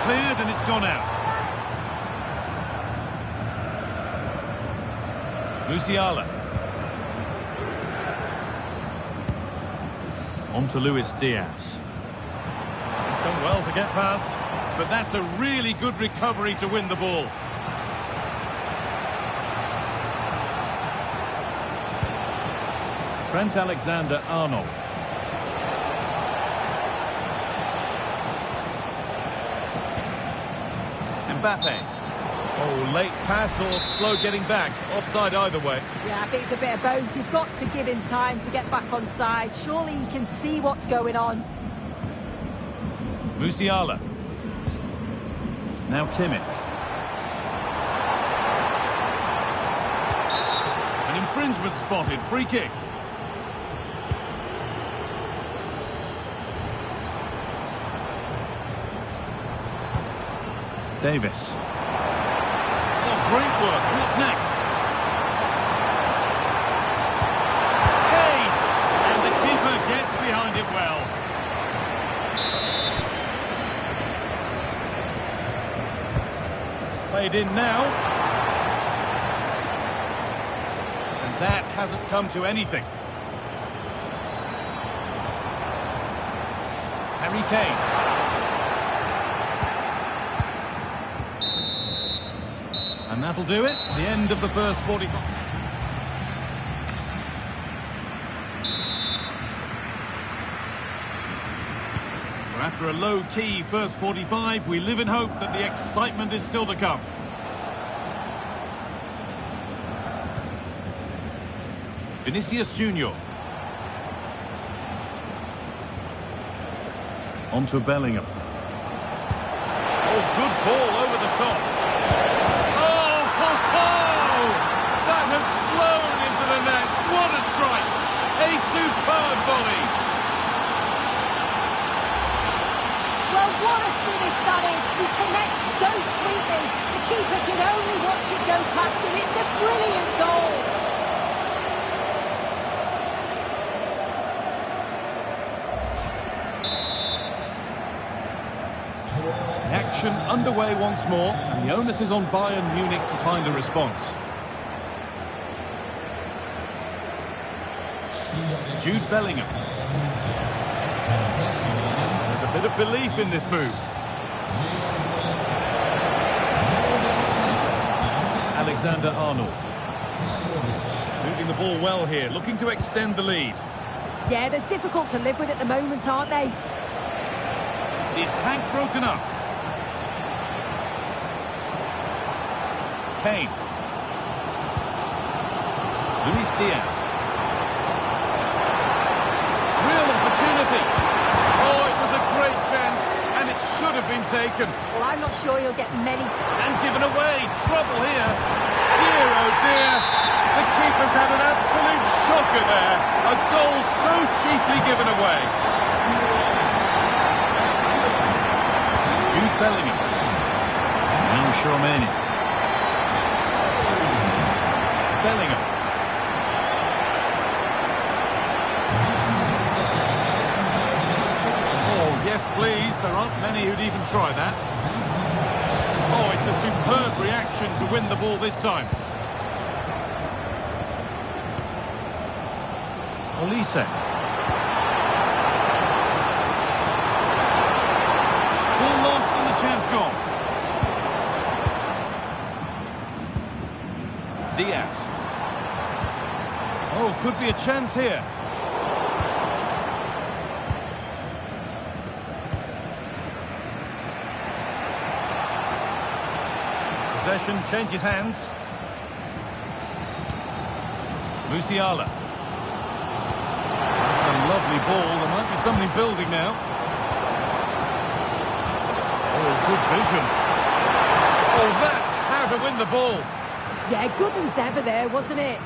Cleared and it's gone out. Musiala. On to Luis Diaz. He's done well to get past, but that's a really good recovery to win the ball. Trent Alexander-Arnold. Mbappe. Oh, late pass or slow getting back. Offside either way. Yeah, I think it's a bit of both. You've got to give him time to get back on side. Surely he can see what's going on. Musiala. Now Kimmich. An infringement spotted. Free kick. Davis. Oh, great work. What's next? Hey! And the keeper gets behind it well. It's played in now. And that hasn't come to anything. Harry Kane. And that'll do it. The end of the first 45. So after a low-key first 45, we live in hope that the excitement is still to come. Vinicius Junior. On to Bellingham. Oh, good ball over the top. That has flown into the net. What a strike! A superb volley. Well, what a finish that is. He connects so sweetly. The keeper can only watch it go past him. It's a brilliant goal. The action underway once more, and the onus is on Bayern Munich to find a response. Jude Bellingham. There's a bit of belief in this move. Alexander-Arnold. Moving the ball well here, looking to extend the lead. Yeah, they're difficult to live with at the moment, aren't they? The attack broken up. Kane. Luis Diaz. Real opportunity. Oh, it was a great chance, and it should have been taken. taken. Well, I'm not sure you'll get many... And given away. Trouble here. Dear, oh dear. The keeper's had an absolute shocker there. A goal so cheaply given away. Jude Bellingham. Now Sharmani. Bellingham. Oh, yes, please. There aren't many who'd even try that. Oh, it's a superb reaction to win the ball this time. Olise. Ball lost and the chance gone. Diaz. Oh, could be a chance here. Possession changes hands. Musiala. That's a lovely ball. There might be something building now. Oh, good vision. Oh, that's how to win the ball. Yeah, good endeavour there, wasn't it?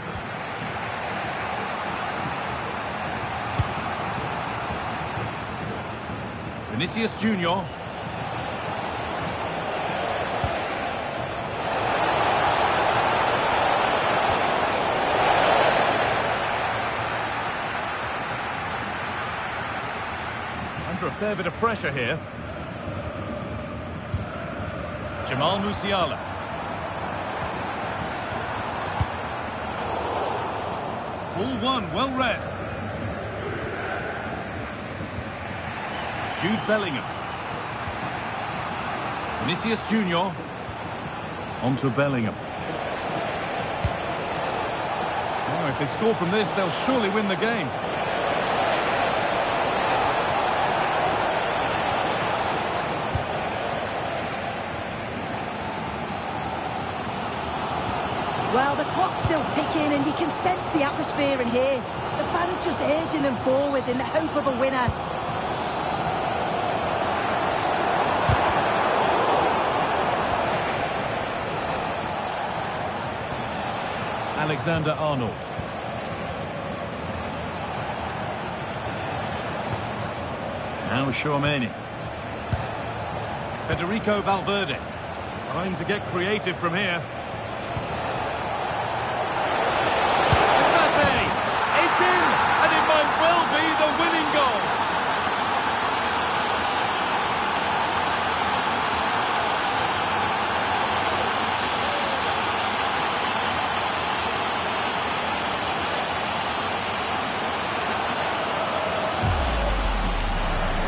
Vinicius Junior. Under a fair bit of pressure here. Jamal Musiala. Ball one, well read. Jude Bellingham. Vinicius Junior. On to Bellingham. Oh, if they score from this, they'll surely win the game. Well, the clock's still ticking and you can sense the atmosphere in here. The fans just urging them forward in the hope of a winner. Alexander-Arnold. Now Sharmani. Federico Valverde. Time to get creative from here. It's in, and it might well be the winning goal.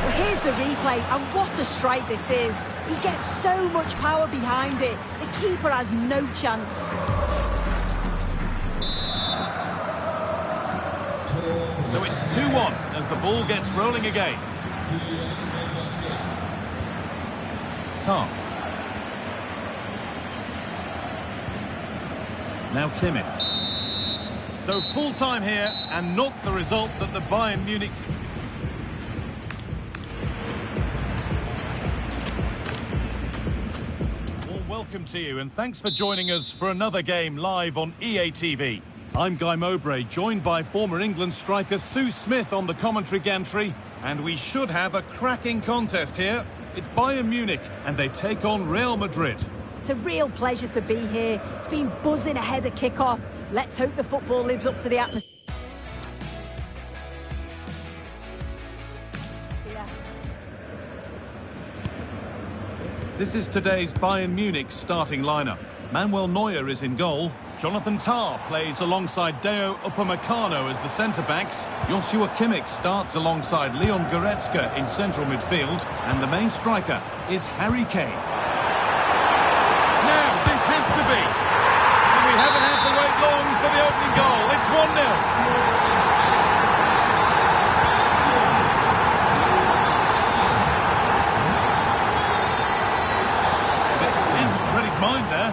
Well, here's the replay, and what a strike this is. He gets so much power behind it. The keeper has no chance. So it's 2-1 as the ball gets rolling again. Tom. Now Kimmich. So full time here and not the result that the Bayern Munich... Well, welcome to you and thanks for joining us for another game live on EA TV. I'm Guy Mowbray, joined by former England striker Sue Smith on the commentary gantry, and we should have a cracking contest here. It's Bayern Munich, and they take on Real Madrid. It's a real pleasure to be here. It's been buzzing ahead of kick-off. Let's hope the football lives up to the atmosphere. This is today's Bayern Munich starting lineup. Manuel Neuer is in goal. Jonathan Tah plays alongside Deo Upamecano as the centre-backs. Joshua Kimmich starts alongside Leon Goretzka in central midfield. And the main striker is Harry Kane. Now, this has to be. And we haven't had to wait long for the opening goal. It's 1-0. Read his mind there.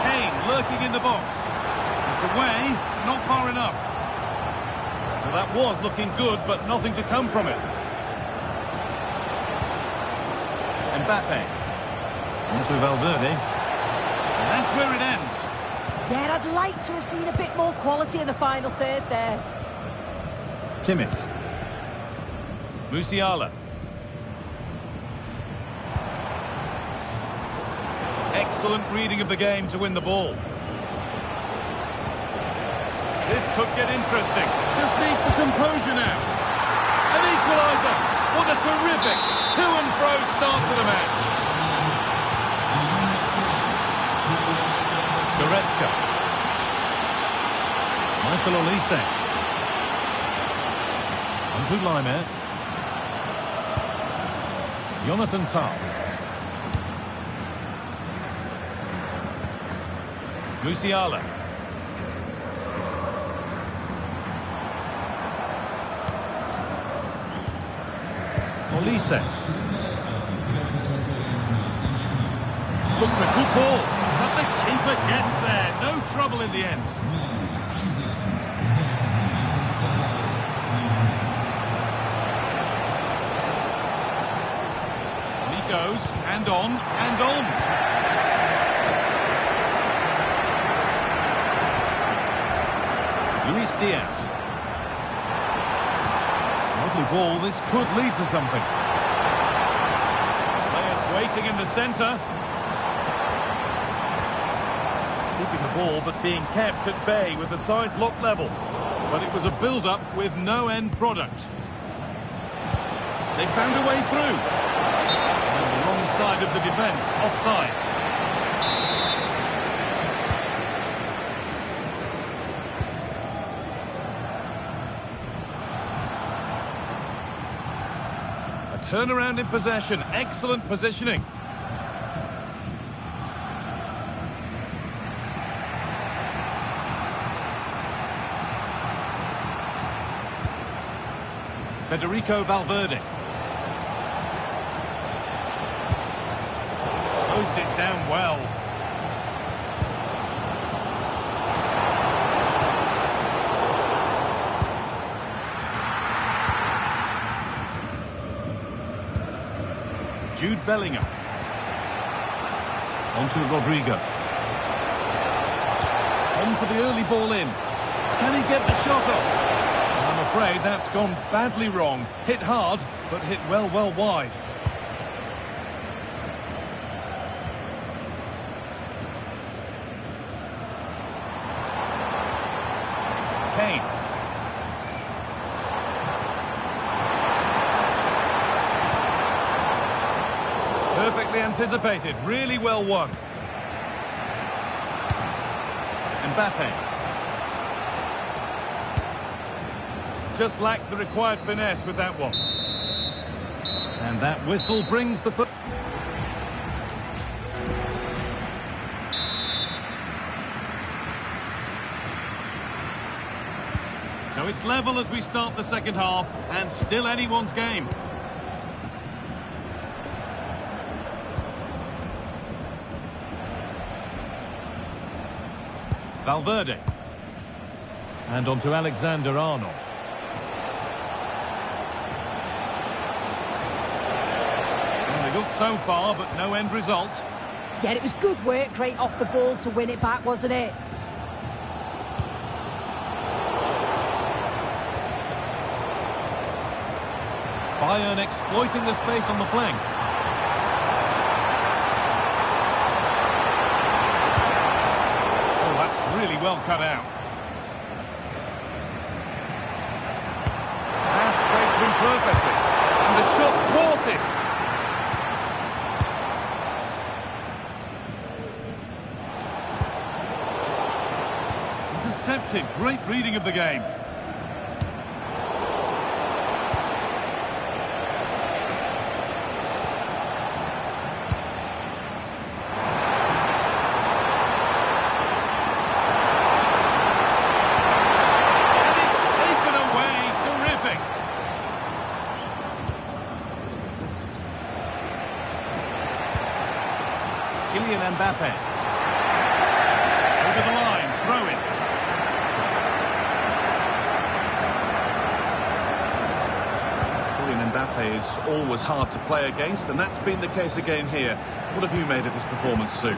Kane lurking in the box. It's away, not far enough. Well, that was looking good, but nothing to come from it. Mbappe. Onto Valverde. And that's where it ends. Yeah, I'd like to have seen a bit more quality in the final third there. Kimmich. Musiala. Excellent reading of the game to win the ball. This could get interesting. Just needs the composure now. An equaliser. What a terrific to-and-fro start to the match. Goretzka. Michael Olise. Onto Laimer. Jonathan Tah. Musiala. Olise. Looks a good ball, but the keeper gets there. No trouble in the end. And he goes, and on, and on. Luis Diaz. Lovely ball, this could lead to something. Players waiting in the centre. Keeping the ball, but being kept at bay with the sides locked level. But it was a build-up with no end product. They found a way through. And the wrong side of the defence, offside. Turnaround in possession, excellent positioning. Federico Valverde. Closed it down well. Jude Bellingham. Onto Rodrigo. On for the early ball in. Can he get the shot off? I'm afraid that's gone badly wrong. Hit hard, but hit well wide. Kane. Perfectly anticipated, really well won. Mbappe. Just lacked the required finesse with that one. And that whistle brings the... So it's level as we start the second half, and still anyone's game. Valverde. And on to Alexander-Arnold. Well, they got so far, but no end result. Yeah, it was good work, great off the ball to win it back, wasn't it? Bayern exploiting the space on the flank. Really well cut out. Pass played through perfectly. And the shot thwarted. Intercepted. Great reading of the game. Mbappe. Over the line, throw it. Mbappe. Mbappe is always hard to play against, and that's been the case again here. What have you made of his performance, Sue?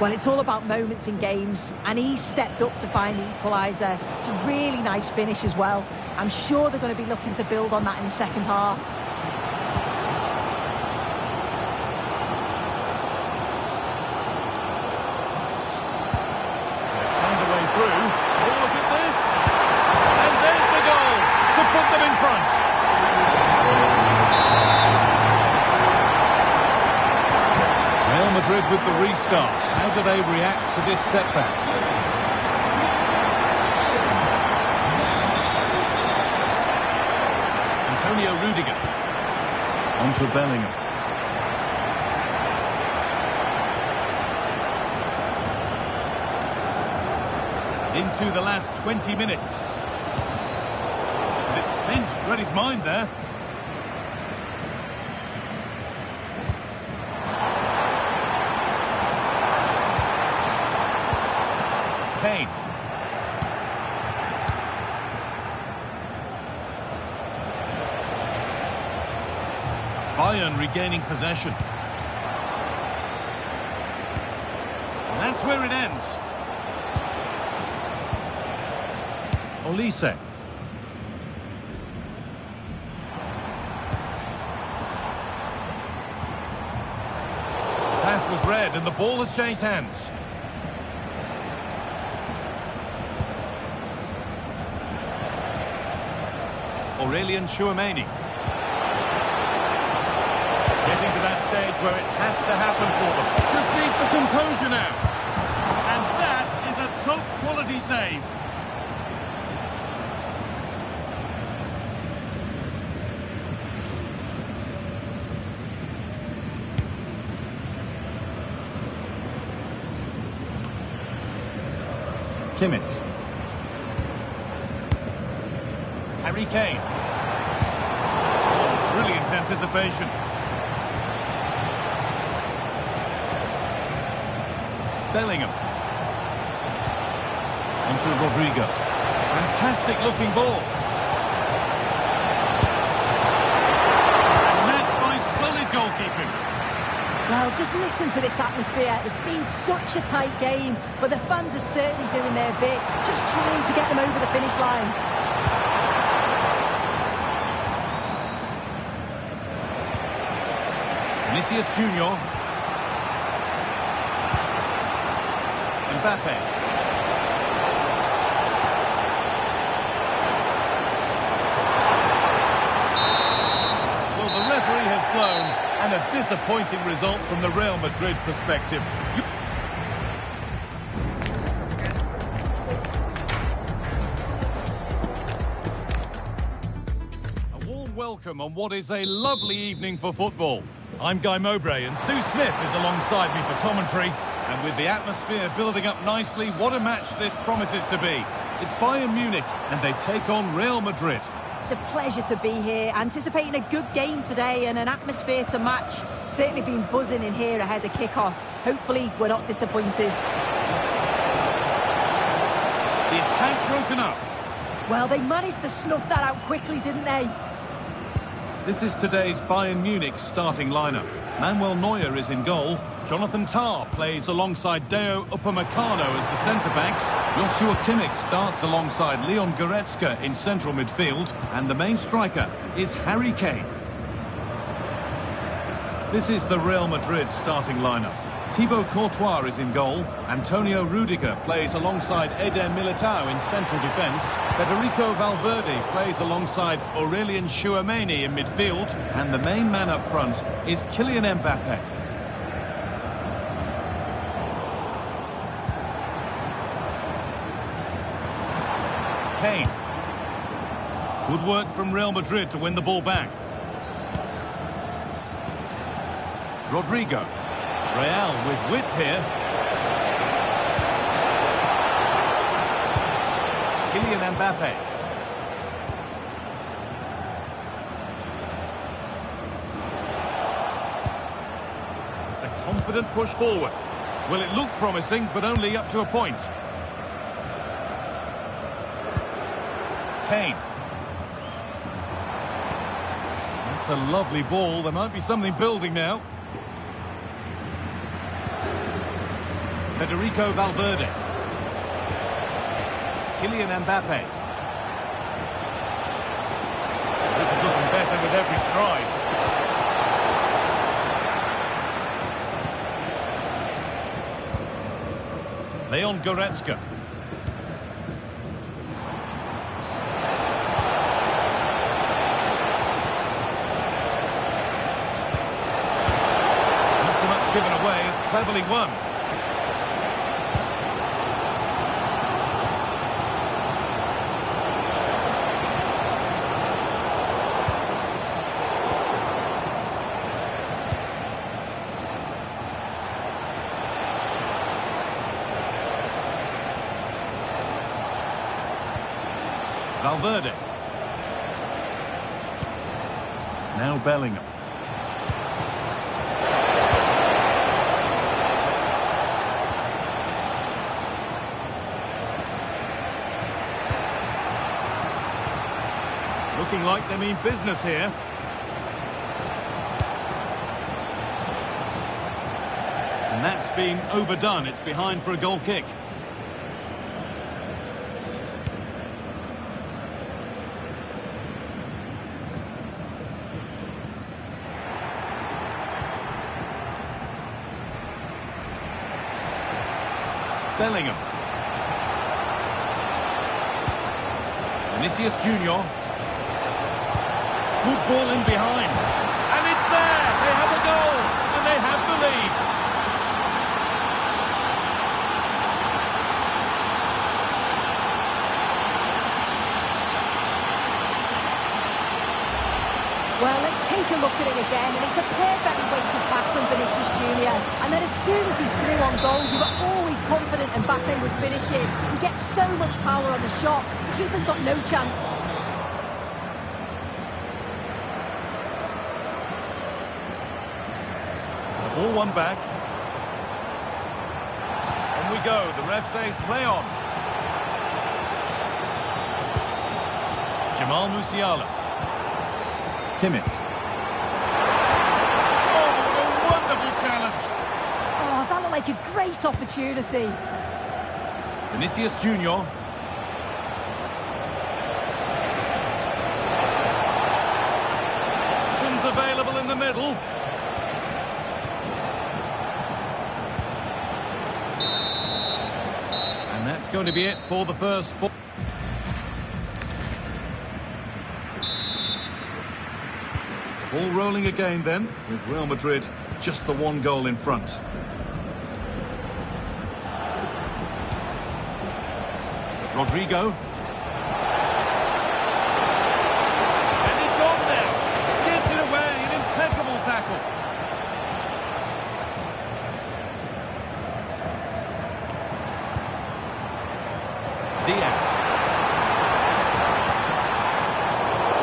Well, it's all about moments in games, and he stepped up to find the equaliser. It's a really nice finish as well. I'm sure they're going to be looking to build on that in the second half. Found a way through. Oh, look at this! And there's the goal to put them in front. Real Madrid with the restart. How do they react to this setback? Antonio Rudiger. Onto Bellingham. Into the last 20 minutes. And it's pinched, read his mind there. Kane. Bayern regaining possession. And that's where it ends. Olise. Pass was read and the ball has changed hands. Aurelien Chouameni. Getting to that stage where it has to happen for them. Just needs the composure now. And that is a top quality save. Kimmich. Harry Kane. Brilliant anticipation. Bellingham. Onto Rodrigo. Fantastic looking ball. And met by solid goalkeeping. Well, just listen to this atmosphere. It's been such a tight game, but the fans are certainly doing their bit, just trying to get them over the finish line. Vinicius Junior. Mbappe. Well, the referee has blown, and a disappointing result from the Real Madrid perspective. A warm welcome on what is a lovely evening for football. I'm Guy Mowbray, and Sue Smith is alongside me for commentary. And with the atmosphere building up nicely, what a match this promises to be. It's Bayern Munich, and they take on Real Madrid. It's a pleasure to be here, anticipating a good game today and an atmosphere to match. Certainly been buzzing in here ahead of kick-off. Hopefully we're not disappointed. The attack broken up. Well, they managed to snuff that out quickly, didn't they? This is today's Bayern Munich starting lineup. Manuel Neuer is in goal. Jonathan Tah plays alongside Deo Upamecano as the centre-backs. Joshua Kimmich starts alongside Leon Goretzka in central midfield. And the main striker is Harry Kane. This is the Real Madrid starting lineup. Thibaut Courtois is in goal. Antonio Rudiger plays alongside Eder Militao in central defence. Federico Valverde plays alongside Aurelien Chouameni in midfield. And the main man up front is Kylian Mbappe. Kane. Good work from Real Madrid to win the ball back. Rodrigo. Real with width here. Kylian Mbappe. It's a confident push forward. Well, it looked promising, but only up to a point. Kane. That's a lovely ball. There might be something building now. Federico Valverde. Kylian Mbappe. This is looking better with every stride. Leon Goretzka. Not so much given away as cleverly won. Valverde. Now Bellingham. Looking like they mean business here. And that's been overdone. It's behind for a goal kick. Bellingham. Vinicius Junior. Good ball in behind. And it's there! They have a goal! And they have the lead! Well, let's take a look at it again, and it's a perfectly weighted pass from Vinicius Junior. And then as soon as he's through on goal, you were always confident Mbappe would finish it. He gets so much power on the shot, the keeper's got no chance. The ball won back. On we go, the ref says play on. Jamal Musiala. Kimmich. Oh, what a wonderful challenge! Oh, that looked like a great opportunity. Vinicius Junior. Options available in the middle. And that's going to be it for the first four. Ball rolling again then, with Real Madrid just the one goal in front. Rodrigo. And it's on now. Gets it away, an impeccable tackle. Diaz.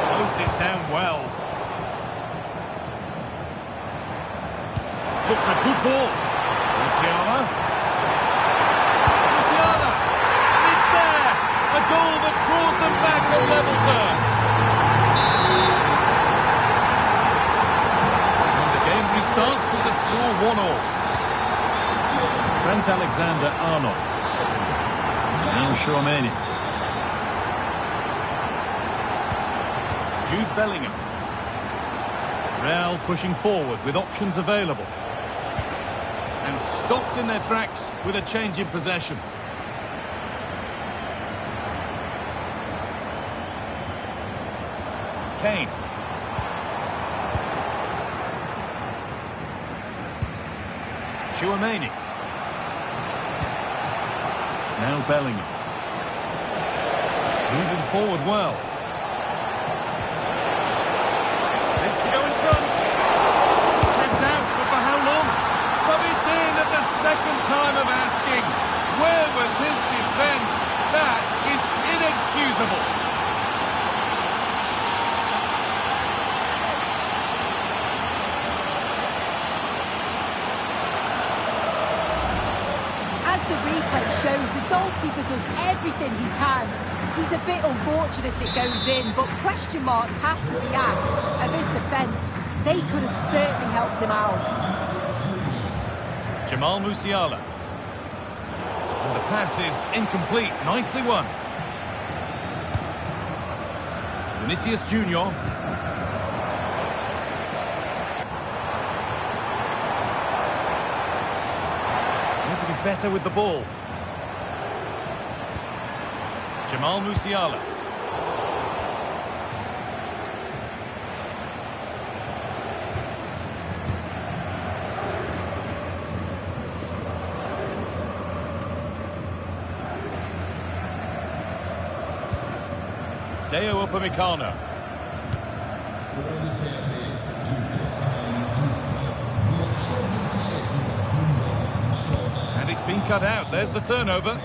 Closed it down well. Looks a good ball. Musiala. Musiala. And it's there. A goal that draws them back on level terms. And the game restarts with the score 1-all. Trent Alexander-Arnold. Now Tchouaméni. Jude Bellingham. Real pushing forward with options available. And stopped in their tracks with a change in possession. Kane. Tchouaméni. Now Bellingham. Moving forward well. This to go in front. Heads out, but for how long? But it's in at the second time of asking. Where was his defence? That is inexcusable. the replay shows, the goalkeeper does everything he can. He's a bit unfortunate it goes in, but question marks have to be asked of his defence. They could have certainly helped him out. Jamal Musiala. And the pass is incomplete. Nicely won. Vinicius Junior. Need to be better with the ball. Jamal Musiala. Deo Upamecano. And it's been cut out. There's the turnover.